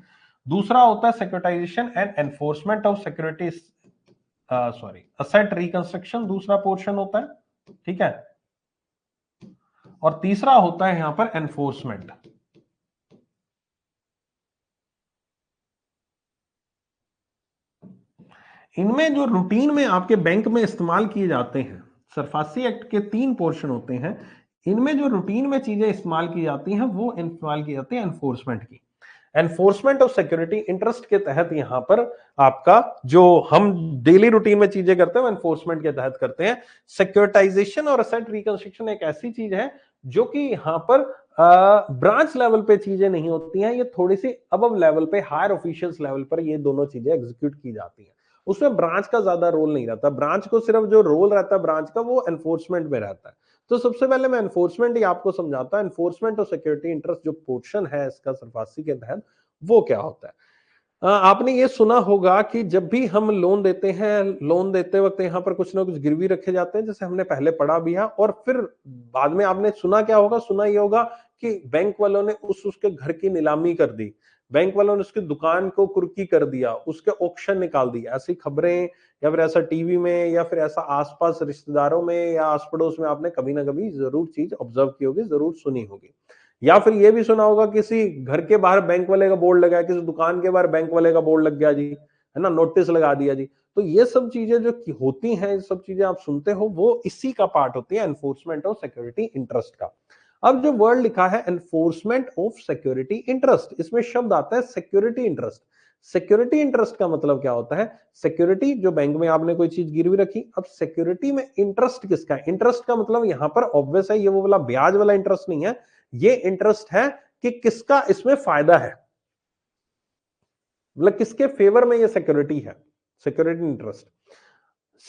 दूसरा होता है securitisation and enforcement of security, sorry, asset reconstruction दूसरा पोर्शन होता है, ठीक है, और तीसरा होता है यहां पर एनफोर्समेंट। इनमें जो रूटीन में आपके बैंक में इस्तेमाल किए जाते हैं, सरफासी एक्ट के 3 पोर्शन होते हैं, इनमें जो रूटीन में चीजें इस्तेमाल की जाती हैं वो इस्तेमाल की जाती है एनफोर्समेंट की। एनफोर्समेंट ऑफ सिक्योरिटी इंटरेस्ट के तहत यहां पर आपका जो हम डेली रूटीन में चीजें करते हैं एनफोर्समेंट के तहत करते हैं। सिक्योरिटाइजेशन और एसेट रिकंस्ट्रक्शन एक ऐसी चीज है जो कि यहां पर ब्रांच लेवल पे चीजें नहीं होती हैं, ये थोड़ी सी अबव लेवल पे, हायर ऑफिशियल्स लेवल पर ये दोनों चीजें एग्जीक्यूट की जाती हैं। उसमें ब्रांच का ज्यादा रोल नहीं रहता, ब्रांच को सिर्फ जो रोल रहता है ब्रांच का वो एनफोर्समेंट में रहता है। तो सबसे पहले मैं एनफोर्समेंट ही आपको समझाता हूं, एनफोर्समेंट और सिक्योरिटी इंटरेस्ट जो पोर्शन है इसका सरफासी के तहत, वो क्या होता है। आपने ये सुना होगा कि जब भी हम लोन देते हैं, लोन देते वक्त यहाँ पर कुछ ना कुछ गिरवी रखे जाते हैं, जैसे हमने पहले पढ़ा भी है, और फिर बाद में आपने सुना क्या होगा, सुना ये होगा कि बैंक वालों ने उसके घर की नीलामी कर दी, बैंक वालों ने उसकी दुकान को कुर्की कर दिया, उसके ऑक्शन निकाल दी, ऐसी खबरें, या फिर ऐसा टीवी में, या फिर ऐसा आसपास रिश्तेदारों में या आस पड़ोस में आपने कभी ना कभी जरूर चीज ऑब्जर्व की होगी, जरूर सुनी होगी। या फिर ये भी सुना होगा किसी घर के बाहर बैंक वाले का बोर्ड लगा है, किसी दुकान के बाहर बैंक वाले का बोर्ड लग गया जी, है ना, नोटिस लगा दिया जी। तो ये सब चीजें जो होती हैं, ये सब चीजें आप सुनते हो, वो इसी का पार्ट होती है, एनफोर्समेंट ऑफ सिक्योरिटी इंटरेस्ट का। अब जो वर्ड लिखा है एनफोर्समेंट ऑफ सिक्योरिटी इंटरेस्ट, इसमें शब्द आता है सिक्योरिटी इंटरेस्ट। सिक्योरिटी इंटरेस्ट का मतलब क्या होता है? सिक्योरिटी जो बैंक में आपने कोई चीज गिरवी रखी, अब सिक्योरिटी में इंटरेस्ट किसका है? इंटरेस्ट का मतलब यहां पर ऑब्वियस है, ये वो वाला ब्याज वाला इंटरेस्ट नहीं है, ये इंटरेस्ट है कि किसका इसमें फायदा है, मतलब किसके फेवर में ये सिक्योरिटी है, सिक्योरिटी इंटरेस्ट।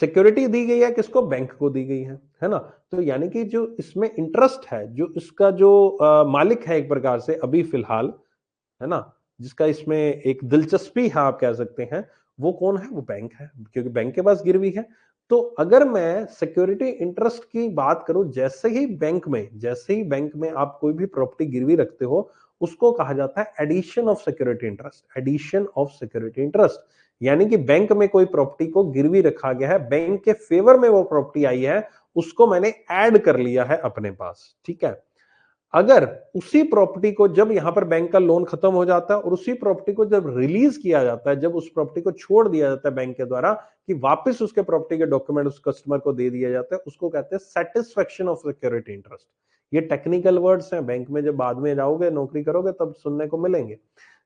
सिक्योरिटी दी गई है किसको? बैंक को दी गई है ना? तो यानी कि जो इसमें इंटरेस्ट है, जो इसका जो मालिक है एक प्रकार से अभी फिलहाल, है ना, जिसका इसमें एक दिलचस्पी है आप कह सकते हैं, वो कौन है? वो बैंक है, क्योंकि बैंक के पास गिरवी है। तो अगर मैं सिक्योरिटी इंटरेस्ट की बात करूं, जैसे ही बैंक में आप कोई भी प्रॉपर्टी गिरवी रखते हो, उसको कहा जाता है addition of security interest. Addition of security interest यानी कि बैंक में कोई प्रॉपर्टी को गिरवी रखा गया है, बैंक के फेवर में वो प्रॉपर्टी आई है, उसको मैंने ऐड कर लिया है अपने पास, ठीक है। अगर उसी प्रॉपर्टी को जब यहां पर बैंक का लोन खत्म हो जाता है और उसी प्रॉपर्टी को जब रिलीज किया जाता है, जब उस प्रॉपर्टी को छोड़ दिया जाता है बैंक के द्वारा कि वापस उसके प्रॉपर्टी के डॉक्यूमेंट उस कस्टमर को दे दिया जाता है, उसको कहते हैं सेटिस्फेक्शन ऑफ सिक्योरिटी इंटरेस्ट। ये टेक्निकल वर्ड्स हैं, बैंक में जब बाद में जाओगे नौकरी करोगे तब सुनने को मिलेंगे।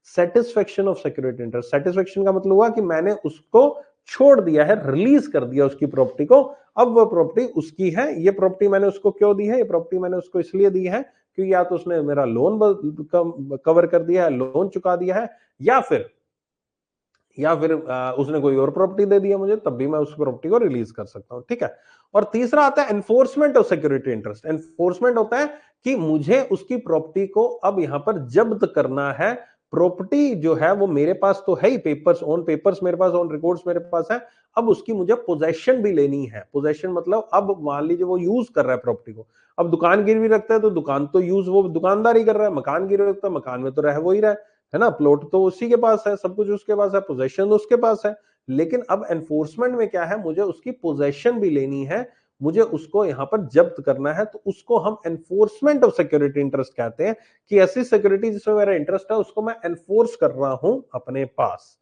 Satisfaction of security interest, satisfaction का मतलब हुआ कि मैंने उसको छोड़ दिया है, रिलीज कर दिया उसकी प्रॉपर्टी को, अब वो प्रॉपर्टी उसकी है। ये प्रॉपर्टी मैंने उसको क्यों दी है? ये प्रॉपर्टी मैंने उसको इसलिए दी है कि या तो उसने मेरा लोन कवर कर दिया है, लोन चुका दिया है, या फिर उसने कोई और प्रॉपर्टी दे दी है मुझे, तब भी मैं उस प्रॉपर्टी को रिलीज कर सकता हूं, ठीक है। और तीसरा आता है enforcement of security interest. Enforcement होता है कि मुझे उसकी प्रॉपर्टी को अब यहां पर जब्त करना है। प्रॉपर्टी जो है वो मेरे पास तो है ही, पेपर्स मेरे पास, ऑन रिकॉर्ड्स मेरे पास है, अब उसकी मुझे पोजेशन भी लेनी है। पोजेशन मतलब अब मान लीजिए वो यूज कर रहा है प्रॉपर्टी को, अब दुकान गिरवी रखता है तो दुकान तो यूज वो दुकानदार ही कर रहा है, मकान गिरवी रखता है, मकान में तो रह वो ही रहा है ना, प्लॉट तो उसी के पास है, सब कुछ उसके पास है, पोजेशन तो उसके पास है। लेकिन अब एनफोर्समेंट में क्या है? मुझे उसकी पोजेशन भी लेनी है, मुझे उसको यहां पर जब्त करना है, तो उसको हम एनफोर्समेंट ऑफ सिक्योरिटी इंटरेस्ट कहते हैं कि ऐसी सिक्योरिटी जिसमें मेरा इंटरेस्ट है उसको मैं एनफोर्स कर रहा हूं अपने पास,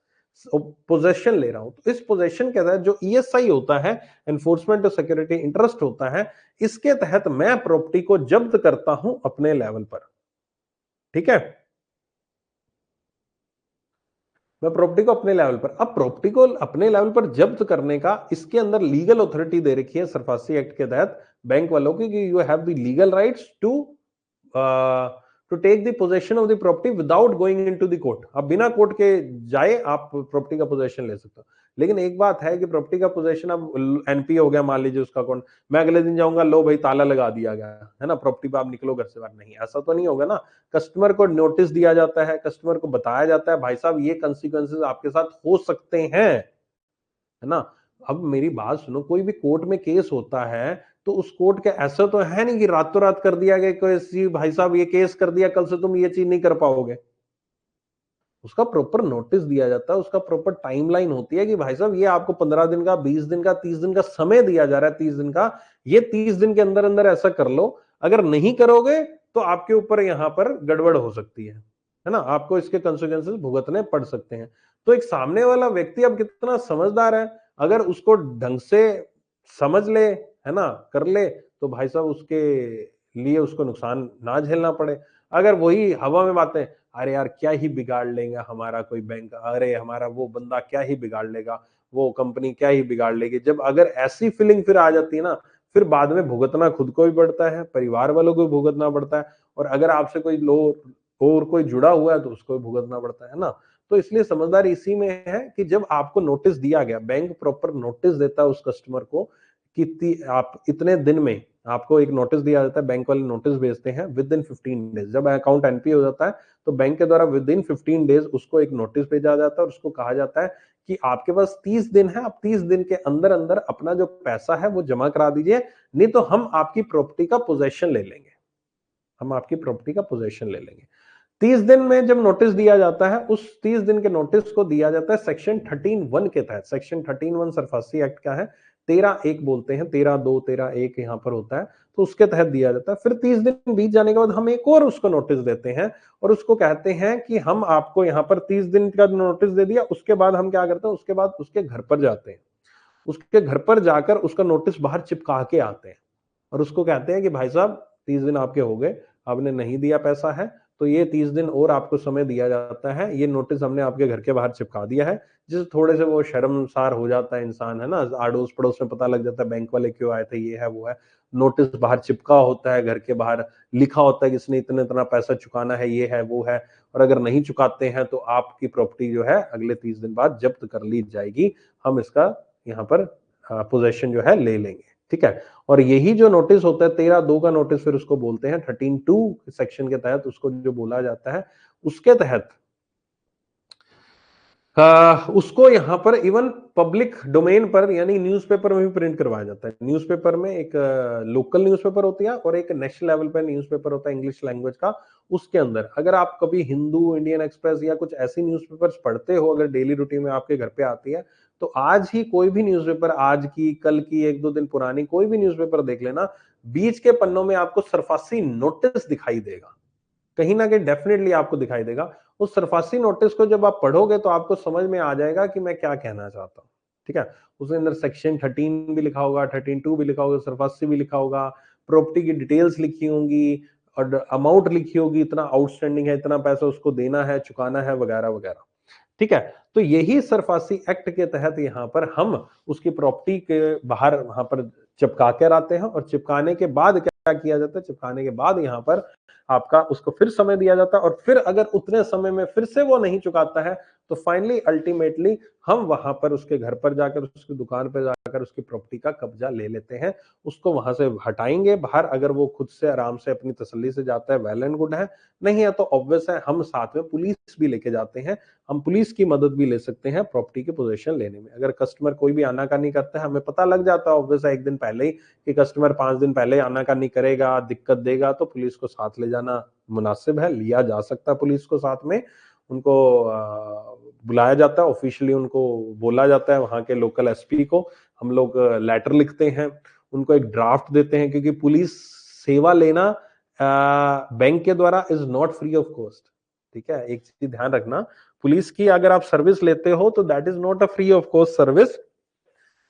पोजेशन ले रहा हूं। तो इस पोजेशन के तहत जो ईएसआई होता है, एनफोर्समेंट ऑफ सिक्योरिटी इंटरेस्ट होता है, इसके तहत मैं प्रॉपर्टी को जब्त करता हूं अपने लेवल पर, ठीक है। मैं प्रॉपर्टी को अपने लेवल पर, अब प्रॉपर्टी को अपने लेवल पर जब्त करने का इसके अंदर लीगल अथॉरिटी दे रखी है सरफासी एक्ट के तहत बैंक वालों की, कि you have the legal rights to take the possession of the property without going into the court. अब बिना कोर्ट के जाए आप प्रॉपर्टी का पोजेशन ले सकते हो। लेकिन एक बात है कि प्रॉपर्टी का पोजेशन अब एनपीए हो गया, मान लीजिए उसका अकाउंट, मैं अगले दिन जाऊंगा, लो भाई ताला लगा दिया गया है ना, प्रॉपर्टी पे आप निकलो घर से बाहर, नहीं, ऐसा तो नहीं होगा ना। कस्टमर को नोटिस दिया जाता है, कस्टमर को बताया जाता है भाई साहब ये कंसिक्वेंसेस आपके साथ हो सकते हैं, है ना। अब मेरी बात सुनो, कोई भी कोर्ट में केस होता है तो उस कोर्ट के ऐसा तो है नहीं कि रातों रात कर दिया गया कि भाई साहब ये केस कर दिया, कल से तुम ये चीज नहीं कर पाओगे। उसका प्रॉपर नोटिस दिया जाता है, उसका प्रॉपर टाइमलाइन होती है कि भाई साहब ये आपको 15 दिन का, 20 दिन का, 30 दिन का समय दिया जा रहा है, 30 दिन का, ये 30 दिन के अंदर अंदर ऐसा कर लो, अगर नहीं करोगे तो आपके ऊपर यहां पर गड़बड़ हो सकती है ना, आपको इसके कंसिक्वेंसेस भुगतने पड़ सकते हैं। तो एक सामने वाला व्यक्ति अब कितना समझदार है, अगर उसको ढंग से समझ ले, है ना, कर ले, तो भाई साहब उसके लिए उसको नुकसान ना झेलना पड़े। अगर वही हवा में बातें, अरे यार क्या ही बिगाड़ लेगा हमारा कोई बैंक, अरे हमारा वो बंदा क्या ही बिगाड़ लेगा, वो कंपनी क्या ही बिगाड़ लेगी, जब अगर ऐसी फीलिंग फिर आ जाती है ना, फिर बाद में भुगतना खुद को भी पड़ता है, परिवार वालों को भी भुगतना पड़ता है, और अगर आपसे कोई लोग और कोई जुड़ा हुआ है तो उसको भी भुगतना पड़ता है ना। तो इसलिए समझदारी इसी में है कि जब आपको नोटिस दिया गया, बैंक प्रॉपर नोटिस देता है उस कस्टमर को कि आप इतने दिन में, आपको एक नोटिस दिया जाता है, बैंक वाले नोटिस भेजते हैं विद इन 15 डेज, जब अकाउंट एनपी हो जाता है तो बैंक के द्वारा विद इन 15 डेज उसको एक नोटिस भेजा जाता है और उसको कहा जाता है कि आपके पास 30 दिन है, आप 30 दिन के अंदर अंदर अपना जो पैसा है वो जमा करा दीजिए, नहीं तो हम आपकी प्रॉपर्टी का पोजेशन ले लेंगे, हम आपकी प्रॉपर्टी का पोजेशन ले लेंगे। 30 दिन में जब नोटिस दिया जाता है, उस 30 दिन के नोटिस को दिया जाता है सेक्शन 13(1) के तहत। सेक्शन 13(1) सरफासी एक्ट का है, 13(1) बोलते हैं, 13(2), 13(1) यहां पर होता है, तो उसके तहत दिया जाता है। फिर 30 दिन बीत जाने के बाद हम एक और उसको नोटिस देते हैं और उसको कहते हैं कि हम आपको यहां पर 30 दिन का नोटिस दे दिया, उसके बाद हम क्या करते हैं, उसके बाद उसके घर पर जाते हैं, उसके घर पर जाकर उसका नोटिस बाहर चिपका के आते हैं और उसको कहते हैं कि भाई साहब 30 दिन आपके हो गए, आपने नहीं दिया पैसा है, तो ये 30 दिन और आपको समय दिया जाता है। ये नोटिस हमने आपके घर के बाहर चिपका दिया है, जिससे थोड़े से वो शर्मसार हो जाता है इंसान, है ना? आड़ोस पड़ोस में पता लग जाता है बैंक वाले क्यों आए थे, ये है वो है। नोटिस बाहर चिपका होता है घर के बाहर, लिखा होता है कि इसने इतना इतना पैसा चुकाना है, ये है वो है। और अगर नहीं चुकाते हैं तो आपकी प्रॉपर्टी जो है अगले 30 दिन बाद जब्त कर ली जाएगी। हम इसका यहाँ पर पोजेशन जो है ले लेंगे, ठीक है। और यही जो नोटिस होता है 13(2) का नोटिस, फिर उसको बोलते हैं 13(2) सेक्शन के तहत उसको जो बोला जाता है, उसके तहत उसको यहाँ पर इवन पब्लिक डोमेन पर यानी न्यूज़पेपर में भी प्रिंट करवाया जाता है। न्यूज़पेपर में एक लोकल न्यूज़पेपर होती है और एक नेशनल लेवल पर न्यूज़पेपर होता है इंग्लिश लैंग्वेज का। उसके अंदर अगर आप कभी हिंदू, इंडियन एक्सप्रेस या कुछ ऐसी न्यूज़पेपर्स पढ़ते हो, अगर डेली रूटीन में आपके घर पे आती है, तो आज ही कोई भी न्यूज़पेपर, आज की, कल की, 1-2 दिन पुरानी कोई भी न्यूज़पेपर देख लेना, बीच के पन्नों में आपको सरफासी नोटिस दिखाई देगा। कहीं ना कहीं डेफिनेटली आपको दिखाई देगा। उस सरफासी नोटिस को जब आप पढ़ोगे तो आपको समझ में आ जाएगा कि मैं क्या कहना चाहता हूँ, ठीक है। उसके अंदर सेक्शन 13 भी लिखा होगा, 13(2) भी लिखा होगा, सरफासी भी लिखा होगा, प्रॉपर्टी की डिटेल्स लिखी होंगी और अमाउंट लिखी होगी, इतना आउटस्टैंडिंग है, इतना पैसा उसको देना है, चुकाना है, वगैरह वगैरह, ठीक है। तो यही सरफासी एक्ट के तहत यहाँ पर हम उसकी प्रॉपर्टी के बाहर वहां पर चिपका कर आते हैं। और चिपकाने के बाद क्या किया जाता है, चिपकाने के बाद यहाँ पर आपका उसको फिर समय दिया जाता है। और फिर अगर उतने समय में फिर से वो नहीं चुकाता है तो फाइनली अल्टीमेटली हम वहां पर उसके घर पर जाकर, उसकी दुकान पर जाकर उसकी प्रॉपर्टी का कब्जा ले लेते हैं। उसको वहां से हटाएंगे बाहर। अगर वो खुद से आराम से अपनी तसल्ली से जाता है, वेल एंड गुड है। नहीं है तो ऑब्वियस है, हम साथ में पुलिस भी लेके जाते हैं। हम पुलिस की मदद भी ले सकते हैं प्रॉपर्टी की पोजीशन लेने में। अगर कस्टमर कोई भी आनाकानी करता है, हमें पता लग जाता है ऑब्वियस है एक दिन पहले ही कि कस्टमर 5 दिन पहले आनाकानी करेगा, दिक्कत देगा, तो पुलिस को साथ ले जाना मुनासिब है, लिया जा सकता है पुलिस को साथ में। उनको बुलाया जाता है, ऑफिशियली उनको बोला जाता है, वहां के लोकल एसपी को हम लोग लेटर लिखते हैं, उनको एक ड्राफ्ट देते हैं, क्योंकि पुलिस सेवा लेना बैंक के द्वारा is not free of cost, ठीक है। एक चीज ध्यान रखना, पुलिस की अगर आप सर्विस लेते हो तो that is not a free of cost service.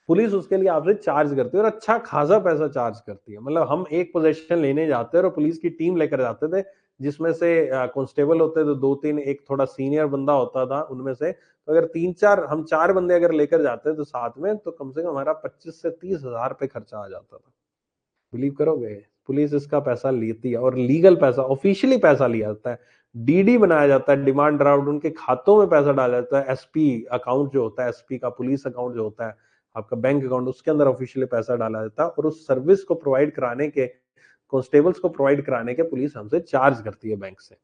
Police उसके लिए आपसे चार्ज करती है और अच्छा खासा पैसा चार्ज करती है। मतलब हम एक पोजीशन लेने जाते हैं और पुलिस की टीम लेकर जाते थे, जिसमें से कांस्टेबल होते थे 2-3, एक थोड़ा सीनियर बंदा होता था उनमें से। तो अगर 3-4 हम 4 बंदे अगर लेकर जाते तो साथ में, तो कम से कम हमारा 25 से 30 हजार रुपए खर्चा आ जाता था। बिलीव करोगे, पुलिस इसका पैसा लेती है और लीगल पैसा, ऑफिशियली पैसा लिया जाता है। डीडी बनाया जाता है, डिमांड ड्राफ्ट, उनके खातों में पैसा डाला जाता है। एसपी अकाउंट जो होता है, एसपी का पुलिस अकाउंट जो होता है, आपका बैंक अकाउंट, उसके अंदर ऑफिशियली पैसा डाला जाता है। और उस सर्विस को प्रोवाइड कराने के, कांस्टेबल्स को प्रोवाइड कराने के पुलिस हमसे चार्ज करती है बैंक से,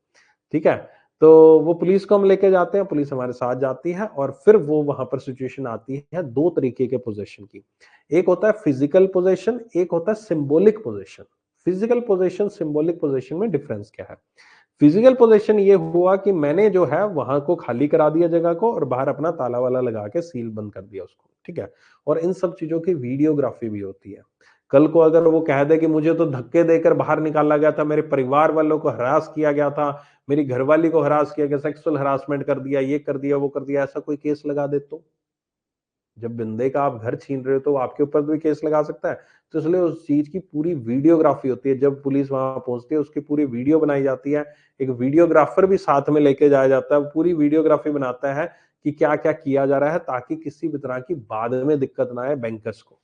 ठीक है। तो वो पुलिस को हम लेके जाते हैं, पुलिस हमारे साथ जाती है और फिर वो वहां पर सिचुएशन आती है दो तरीके के पोजीशन की। एक होता है फिजिकल पोजीशन, एक होता है symbolic position. Physical position, symbolic position में डिफरेंस क्या है? फिजिकल पोजीशन ये हुआ कि मैंने जो है वहां को खाली करा दिया जगह को और बाहर अपना ताला वाला लगा के सील बंद कर दिया उसको, ठीक है। और इन सब चीजों की वीडियोग्राफी भी होती है। कल को अगर वो कह दे कि मुझे तो धक्के देकर बाहर निकाला गया था, मेरे परिवार वालों को हरास किया गया था, मेरी घरवाली को हरास किया गया, सेक्सुअल हरासमेंट कर दिया, ये कर दिया, वो कर दिया, ऐसा कोई केस लगा दे तो? जब बंदे का आप घर छीन रहे हो तो आपके ऊपर भी केस लगा सकता है। तो इसलिए उस चीज की पूरी वीडियोग्राफी होती है। जब पुलिस वहां पहुंचती है उसकी पूरी वीडियो बनाई जाती है। एक वीडियोग्राफर भी साथ में लेके जाया जाता है, पूरी वीडियोग्राफी बनाता है कि क्या क्या किया जा रहा है, ताकि किसी भी तरह की बाद में दिक्कत ना आए बैंकर्स को,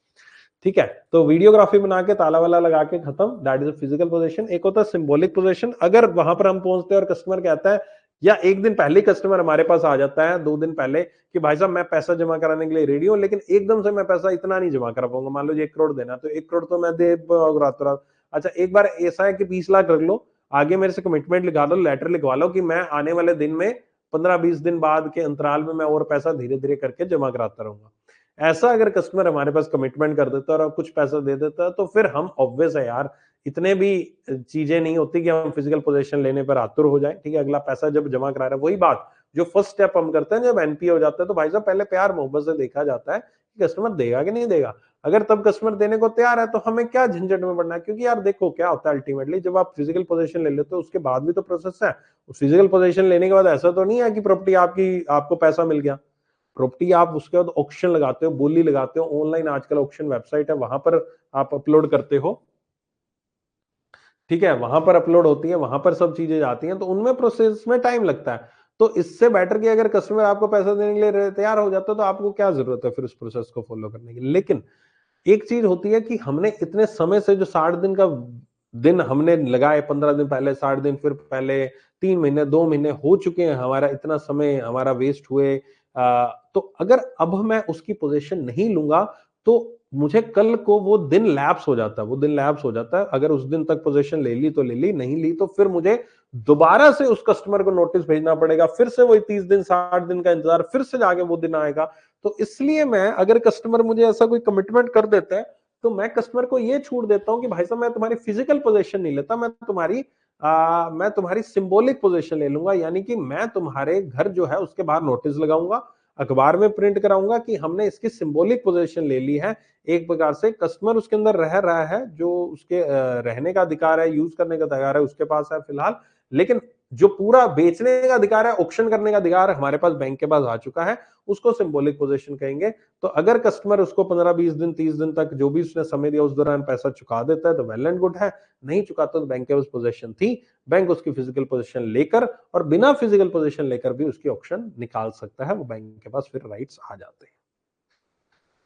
ठीक है। तो वीडियोग्राफी बना के ताला वाला लगा के खत्म, that is a physical position. एक होता है सिंबॉलिक पोजीशन। अगर वहां पर हम पहुंचते हैं और कस्टमर कहता है, या एक दिन पहले कस्टमर हमारे पास आ जाता है, 2 दिन पहले, कि भाई साहब मैं पैसा जमा कराने के लिए रेडी हूं, लेकिन एकदम से मैं पैसा इतना नहीं जमा करा पाऊंगा। मान लो 1 करोड़ देना, तो 1 करोड़ तो मैं दे रातों रात। अच्छा, एक बार ऐसा है कि 20 लाख रख लो, आगे मेरे से कमिटमेंट लिखा लो, लेटर लिखवा लो कि मैं आने वाले दिन में 15-20 दिन बाद के अंतराल में मैं और पैसा धीरे धीरे करके जमा कराता रहूंगा। ऐसा अगर कस्टमर हमारे पास कमिटमेंट कर देता है और कुछ पैसा दे देता है, तो फिर हम ऑब्वियस है यार, इतने भी चीजें नहीं होती कि हम फिजिकल पोजीशन लेने पर आतुर हो जाए, ठीक है। अगला पैसा जब जमा करा रहा है, वही बात जो फर्स्ट स्टेप हम करते हैं जब एनपीए हो जाता है, तो भाई साहब पहले प्यार मोहब्बत से देखा जाता है कि कस्टमर देगा कि नहीं देगा। अगर तब कस्टमर देने को तैयार है तो हमें क्या झंझट में पड़ना है, क्योंकि यार देखो क्या होता है, अल्टीमेटली जब आप फिजिकल पोजीशन ले लेते हो उसके बाद भी तो प्रोसेस है। फिजिकल पोजीशन लेने के बाद ऐसा तो नहीं है कि प्रॉपर्टी आपकी, आपको पैसा मिल गया। प्रॉपर्टी आप उसके बाद ऑक्शन लगाते हो, बोली लगाते हो, ऑनलाइन आजकल ऑक्शन वेबसाइट है, वहां पर आप अपलोड करते हो, ठीक है, वहां पर अपलोड होती है, वहां पर सब चीजें जाती हैं, तो उनमें प्रोसेस में टाइम लगता है। तो इससे बेटर कि अगर कस्टमर आपको पैसा देने के लिए तैयार हो जाता है तो आपको क्या जरूरत है फिर उस प्रोसेस को फॉलो करने की। लेकिन एक चीज होती है कि हमने इतने समय से जो 60 दिन का दिन हमने लगाए, 15 दिन पहले, 60 दिन फिर पहले, 3 महीने, 2 महीने हो चुके हैं, हमारा इतना समय हमारा वेस्ट हुए, तो अगर अब मैं उसकी पोजीशन नहीं लूंगा तो मुझे कल को वो दिन लैप्स हो जाता है, वो दिन लैप्स हो जाता है। अगर उस दिन तक पोजीशन ले ली तो ले ली, नहीं ली तो फिर मुझे दोबारा से उस कस्टमर को नोटिस भेजना पड़ेगा, फिर से वही 30 दिन 60 दिन का इंतजार, फिर से जाके वो दिन आएगा। तो इसलिए मैं, अगर कस्टमर मुझे ऐसा कोई कमिटमेंट कर देता है तो मैं कस्टमर को ये छूट देता हूं कि भाई साहब मैं तुम्हारी फिजिकल पोजीशन नहीं लेता, मैं तुम्हारी सिंबॉलिक पोजीशन ले लूंगा, यानी कि मैं तुम्हारे घर जो है उसके बाहर नोटिस लगाऊंगा, अखबार में प्रिंट कराऊंगा कि हमने इसकी सिंबॉलिक पोजीशन ले ली है। एक प्रकार से कस्टमर उसके अंदर रह रहा है, जो उसके रहने का अधिकार है, यूज करने का अधिकार है उसके पास है फिलहाल, लेकिन जो पूरा बेचने का अधिकार है, ऑक्शन करने का अधिकार हमारे पास बैंक के पास आ चुका है, उसको सिंबॉलिक पोजीशन कहेंगे। तो अगर कस्टमर उसको 15-20 दिन 30 दिन तक जो भी उसने समय दिया उस दौरान पैसा चुका देता है तो वेल एंड गुड है, नहीं चुकाता तो बैंक के पास पोजीशन थी, बैंक उसकी फिजिकल पोजीशन लेकर और बिना फिजिकल पोजीशन लेकर भी उसकी ऑक्शन निकाल सकता है, वो बैंक के पास फिर राइट्स आ जाते हैं।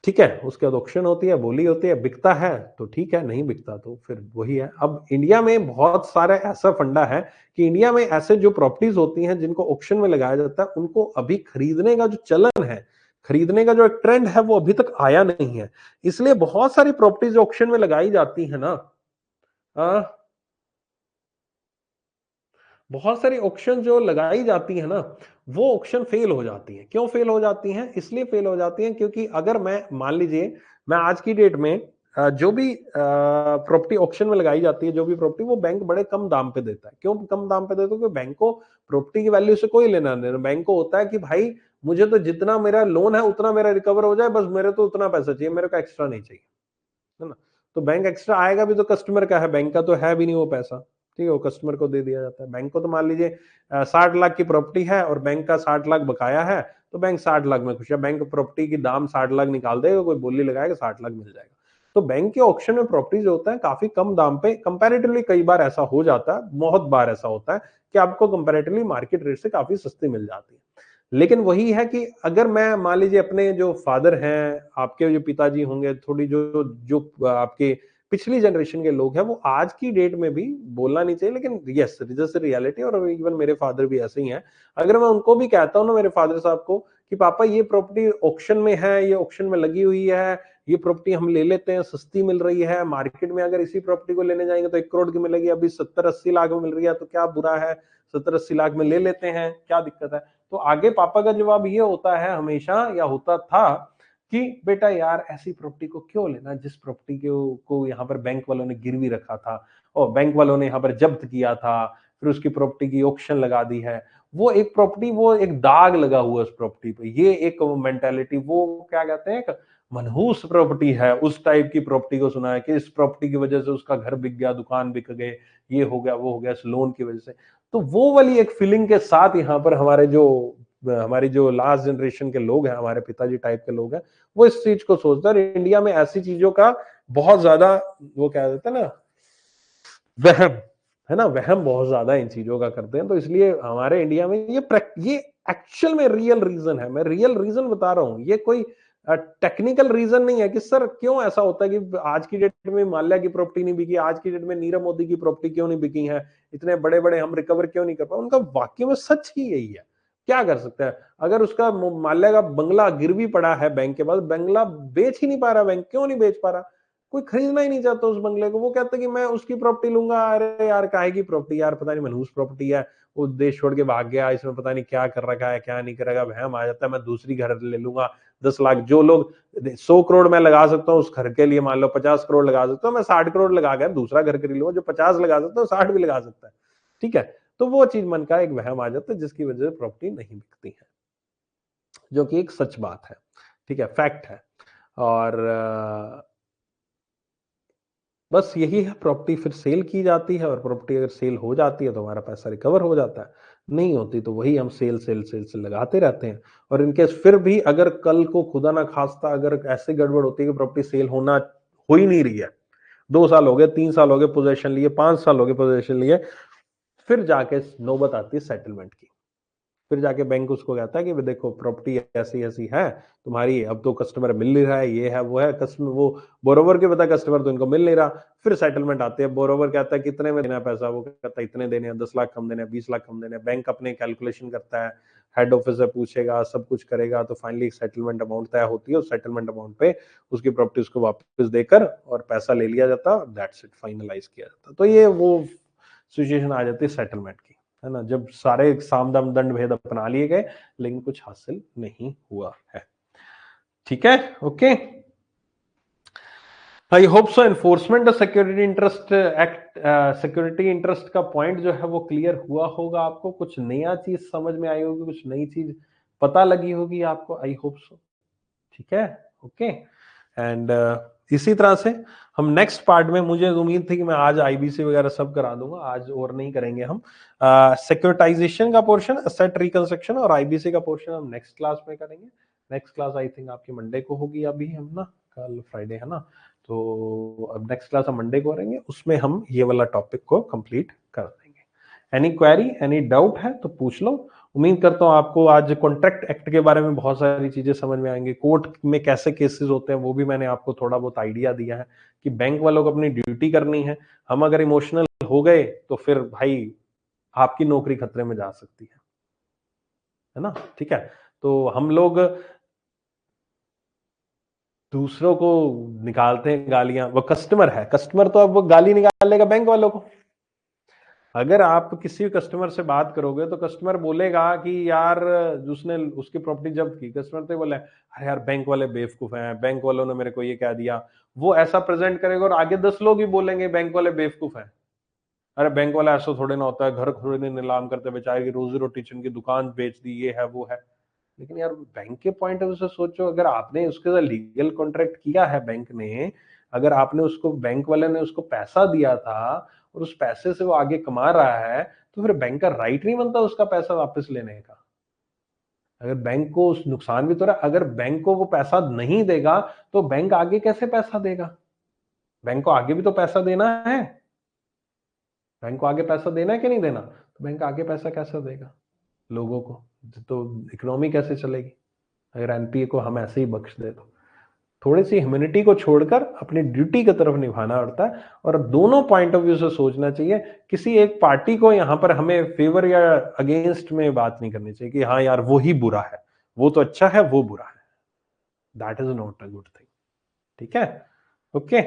ठीक है, उसके बाद ऑक्शन होती है, बोली होती है, बिकता है तो ठीक है, नहीं बिकता तो फिर वही है। अब इंडिया में बहुत सारा ऐसा फंडा है कि इंडिया में ऐसे जो प्रॉपर्टीज होती हैं जिनको ऑक्शन में लगाया जाता है, उनको अभी खरीदने का जो चलन है, खरीदने का जो एक ट्रेंड है, वो अभी तक आया नहीं है। इसलिए बहुत सारी प्रॉपर्टीज ऑक्शन में लगाई जाती है ना, बहुत सारी ऑक्शन जो लगाई जाती है ना, वो ऑक्शन फेल हो जाती है। क्यों फेल हो जाती हैं? इसलिए फेल हो जाती हैं क्योंकि अगर मैं, मान लीजिए मैं आज की डेट में जो भी प्रॉपर्टी ऑक्शन में लगाई जाती है, जो भी प्रॉपर्टी, वो बैंक बड़े कम दाम पे देता है। क्यों कम दाम पे देता है? क्योंकि बैंक को प्रॉपर्टी की वैल्यू से कोई लेना देना, बैंक को होता है कि भाई मुझे तो जितना मेरा लोन है उतना मेरा रिकवर हो जाए, बस मेरे तो उतना पैसा चाहिए, मेरे को एक्स्ट्रा नहीं चाहिए, है ना। तो बैंक एक्स्ट्रा आएगा भी तो कस्टमर का है, बैंक का तो है भी नहीं वो पैसा, ठीक है, वो कस्टमर को दे दिया जाता है। बैंक को तो मान लीजिए 60 लाख की प्रॉपर्टी है और बैंक का 60 लाख बकाया है, तो बैंक 60 लाख में खुश है, बैंक प्रॉपर्टी की दाम 60 लाख निकाल देगा, कोई बोली लगाएगा, 60 लाख मिल जाएगा। तो बैंक के ऑक्शन में प्रॉपर्टी जो होता है काफी कम दाम पे, कंपैरेटिवली कई बार ऐसा हो जाता है, बहुत बार ऐसा होता है कि आपको कंपैरेटिवली मार्केट रेट से काफी सस्ती मिल जाती है। लेकिन वही है कि अगर मैं मान लीजिए अपने जो फादर हैं, आपके जो पिताजी होंगे, थोड़ी जो जो आपके पिछली जनरेशन के लोग हैं, वो आज की डेट में भी, बोलना नहीं चाहिए लेकिन यस, जैसे रियलिटी, और इवन मेरे फादर भी ऐसे ही हैं। अगर मैं उनको भी कहता हूँ ना, मेरे फादर साहब को, कि पापा ये प्रॉपर्टी ऑक्शन में है, ये ऑक्शन में लगी हुई है, ये प्रॉपर्टी हम ले लेते हैं, सस्ती मिल रही है, मार्केट में अगर इसी प्रॉपर्टी को लेने जाएंगे तो 1 करोड़ की मिलेगी, अभी 70-80 लाख में मिल रही है, तो क्या बुरा है, 70-80 लाख में ले लेते हैं, क्या दिक्कत है। तो आगे पापा का जवाब ये होता है हमेशा, या होता था, कि बेटा यार ऐसी प्रॉपर्टी को क्यों लेना जिस प्रॉपर्टी को यहाँ पर बैंक वालों ने गिरवी रखा था, और बैंक वालों ने यहाँ पर जब्त किया था, फिर उसकी प्रॉपर्टी की ऑक्शन लगा दी है। वो एक प्रॉपर्टी, वो एक दाग लगा हुआ है उस प्रॉपर्टी पे, ये एक मेंटेलिटी, वो क्या कहते हैं, एक मनहूस प्रॉपर्टी है, उस टाइप की प्रॉपर्टी को सुना है कि इस प्रॉपर्टी की वजह से उसका घर बिक गया, दुकान बिक गए, ये हो गया, वो हो गया, इस लोन की वजह से। तो वो वाली एक फीलिंग के साथ यहाँ पर हमारी जो लास्ट जनरेशन के लोग हैं, हमारे पिताजी टाइप के लोग हैं, वो इस चीज को सोचते हैं। इंडिया में ऐसी चीजों का बहुत ज्यादा, वो क्या कहते हैं ना, वहम, है ना, वहम बहुत ज्यादा इन चीजों का करते हैं। तो इसलिए हमारे इंडिया में ये एक्चुअल में रियल रीजन है, मैं रियल रीजन बता रहा हूँ, ये कोई टेक्निकल रीजन नहीं है कि सर क्यों ऐसा होता है कि आज की डेट में माल्या की प्रॉपर्टी नहीं बिकी, आज की डेट में नीरव मोदी की प्रॉपर्टी क्यों नहीं बिकी है, इतने बड़े बड़े हम रिकवर क्यों नहीं कर पाए। उनका वाकई में सच ही यही है, क्या कर सकता है। अगर उसका माल्या का बंगला गिरवी पड़ा है बैंक के पास, बंगला बेच ही नहीं पा रहा बैंक, क्यों नहीं बेच पा रहा, कोई खरीदना ही नहीं चाहता उस बंगले को, वो कहता है कि मैं उसकी प्रॉपर्टी लूंगा, अरे यार काहे की प्रॉपर्टी यार, पता नहीं मनहूस प्रॉपर्टी है, वो देश छोड़ के भाग गया, इसमें पता नहीं क्या कर रखा है, क्या नहीं करेगा, वहम आ जाता है, मैं दूसरी घर ले लूंगा, 10 लाख, जो लोग 100 करोड़ में लगा सकता हूँ उस घर के लिए, मान लो 50 करोड़ लगा सकता हूँ, मैं 60 करोड़ लगा कर दूसरा घर खरीद लूंगा, जो 50 लगा सकता हूँ 60 भी लगा सकता है, ठीक है। तो वो चीज मन का एक वहम आ जाता है जिसकी वजह से प्रॉपर्टी नहीं बिकती है, जो कि एक सच बात है, ठीक है, फैक्ट है। और बस यही है, प्रॉपर्टी फिर सेल की जाती है, और प्रॉपर्टी अगर सेल हो जाती है तो हमारा पैसा रिकवर हो जाता है, नहीं होती तो वही हम सेल सेल सेल से लगाते रहते हैं। और इनकेस फिर भी अगर कल को खुदा ना खास्ता अगर ऐसे गड़बड़ होती है कि प्रॉपर्टी सेल हो ही नहीं रही है, 2 साल हो गए, 3 साल हो गए पोजेशन लिए, 5 साल हो गए पोजेशन लिए, फिर जाके नौबत आती है सेटलमेंट की। फिर जाके बैंक उसको कहता है कि देखो प्रॉपर्टी ऐसी ऐसी है तुम्हारी, अब तो कस्टमर मिल नहीं रहा है, ये है वो है, कस्टमर वो बोरोवर के पता कस्टमर तो इनको मिल नहीं रहा। फिर सेटलमेंट आते हैं, बोरोवर कहता है कितने में देना है पैसा, वो कहता है इतने देने हैं, 10 लाख कम देने हैं, 20 लाख कम देने हैं। बैंक अपने कैलकुलेशन करता है, हेड ऑफिस से पूछेगा, सब कुछ करेगा, तो फाइनली सेटलमेंट अमाउंट तय होती है। उस सेटलमेंट अमाउंट पे उसकी प्रॉपर्टी उसको वापस देकर और पैसा ले लिया जाता, दैट्स इट, फाइनलाइज किया जाता। तो ये वो सिचुएशन आ जाती है सेटलमेंट की, है ना, जब सारे साम दाम दंड भेद अपना लिए गए लेकिन कुछ हासिल नहीं हुआ है। ठीक है, okay. I hope so enforcement security interest act, security interest का पॉइंट जो है वो क्लियर हुआ होगा आपको, कुछ नया चीज समझ में आई होगी, कुछ नई चीज पता लगी होगी आपको, आई होप सो। ठीक है, ओके। एंड इसी तरह से हम नेक्स्ट पार्ट में, मुझे उम्मीद थी कि मैं आज आईबीसी वगैरह सब करा दूंगा, आज और नहीं करेंगे हम। सिक्योरिटाइजेशन का पोर्शन, एसेट रिकंस्ट्रक्शन और आईबीसी का पोर्शन हम नेक्स्ट क्लास में करेंगे। नेक्स्ट क्लास आई थिंक आपकी मंडे को होगी, अभी हम ना, कल फ्राइडे है ना, तो अब नेक्स्ट क्लास हम मंडे को करेंगे, उसमें हम ये वाला टॉपिक को कंप्लीट कर देंगे। एनी क्वेरी, एनी डाउट है तो पूछ लो। उम्मीद करता हूँ आपको आज कॉन्ट्रैक्ट एक्ट के बारे में बहुत सारी चीजें समझ में आएंगी, कोर्ट में कैसे केसेस होते हैं वो भी मैंने आपको थोड़ा बहुत आइडिया दिया है कि बैंक वालों को अपनी ड्यूटी करनी है। हम अगर इमोशनल हो गए तो फिर भाई आपकी नौकरी खतरे में जा सकती है ना। ठीक है, तो हम लोग दूसरों को निकालते हैं गालियां, वो कस्टमर है, कस्टमर तो अब वो गाली निकालेगा बैंक वालों को। अगर आप किसी कस्टमर से बात करोगे तो कस्टमर बोलेगा कि यार उसने उसकी प्रॉपर्टी जब्त की, कस्टमर तो बोले अरे यार बैंक वाले बेवकूफ हैं, बैंक वालों ने मेरे को ये कह दिया। वो ऐसा प्रेजेंट करेगा और आगे 10 लोग ही बोलेंगे बैंक वाले बेवकूफ हैं। अरे बैंक वाला ऐसा थोड़े ना होता है, घर थोड़े दिन नीलाम करते, बेचारे की रोजी रोटी की दुकान बेच दी, ये है वो है। लेकिन यार बैंक के पॉइंट ऑफ व्यू से सोचो, अगर आपने उसके साथ लीगल कॉन्ट्रैक्ट किया है बैंक ने, अगर आपने उसको, बैंक वाले ने उसको पैसा दिया था और उस पैसे से वो आगे कमा रहा है, तो फिर बैंक का राइट नहीं बनता उसका पैसा वापस लेने का। अगर बैंक को उस नुकसान भी तो रहा, अगर बैंक को वो पैसा नहीं देगा तो बैंक आगे कैसे पैसा देगा। बैंक को आगे भी तो पैसा देना है, बैंक को आगे पैसा देना है कि नहीं देना, तो बैंक आगे पैसा कैसे देगा लोगों को, तो इकोनॉमी कैसे चलेगी अगर एनपीए को हम ऐसे ही बख्श दे तो। थोड़ी सी ह्यूमैनिटी को छोड़कर अपनी ड्यूटी की तरफ निभाना पड़ता है, और दोनों पॉइंट ऑफ व्यू से सोचना चाहिए। किसी एक पार्टी को यहां पर हमें फेवर या अगेंस्ट में बात नहीं करनी चाहिए कि हाँ यार वो ही बुरा है, वो तो अच्छा है, वो बुरा है। That is not a good thing. ठीक है, ओके।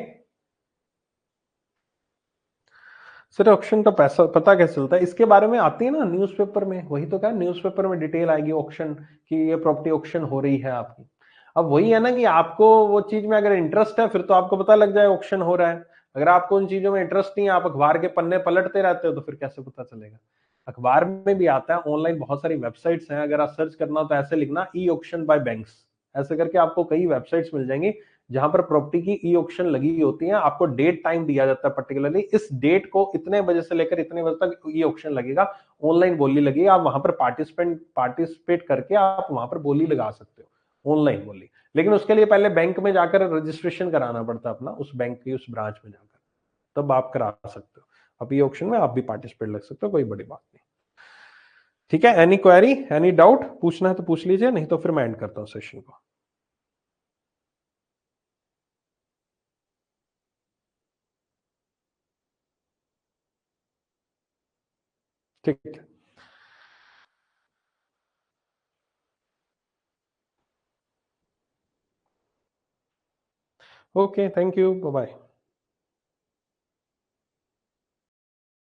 सर ऑक्शन का पैसा पता कैसे चलता है, इसके बारे में आती है ना न्यूज़पेपर में, वही तो क्या, न्यूज़पेपर में डिटेल आएगी ऑक्शन की, ये प्रॉपर्टी ऑक्शन हो रही है आपकी। अब वही है ना कि आपको वो चीज में अगर इंटरेस्ट है फिर तो आपको पता लग जाए ऑक्शन हो रहा है। अगर आपको उन चीजों में इंटरेस्ट नहीं है, आप अखबार के पन्ने पलटते रहते हो, तो फिर कैसे पता चलेगा। अखबार में भी आता है, ऑनलाइन बहुत सारी वेबसाइट्स हैं, अगर आप सर्च करना तो ऐसे लिखना ई ऑक्शन बाय बैंक्स, ऐसे करके आपको कई वेबसाइट्स मिल जाएंगी जहां पर प्रॉपर्टी की ई ऑक्शन लगी होती है। आपको डेट टाइम दिया जाता है पर्टिकुलरली, इस डेट को इतने बजे से लेकर इतने बजे तक ई ऑक्शन लगेगा, ऑनलाइन बोली लगेगी, आप वहां पर पार्टिसिपेट करके आप वहां पर बोली लगा सकते हो, ऑनलाइन बोली। लेकिन उसके लिए पहले बैंक में जाकर रजिस्ट्रेशन कराना पड़ता है अपना, उस बैंक की उस ब्रांच में जाकर, तब आप करा सकते हो। अब ई ऑक्शन में आप भी पार्टिसिपेट लग सकते हो, कोई बड़ी बात नहीं। ठीक है, एनी क्वेरी, एनी डाउट पूछना है तो पूछ लीजिए, नहीं तो फिर मैं एंड करता हूँ सेशन को। ठीक है, okay, thank you, bye bye.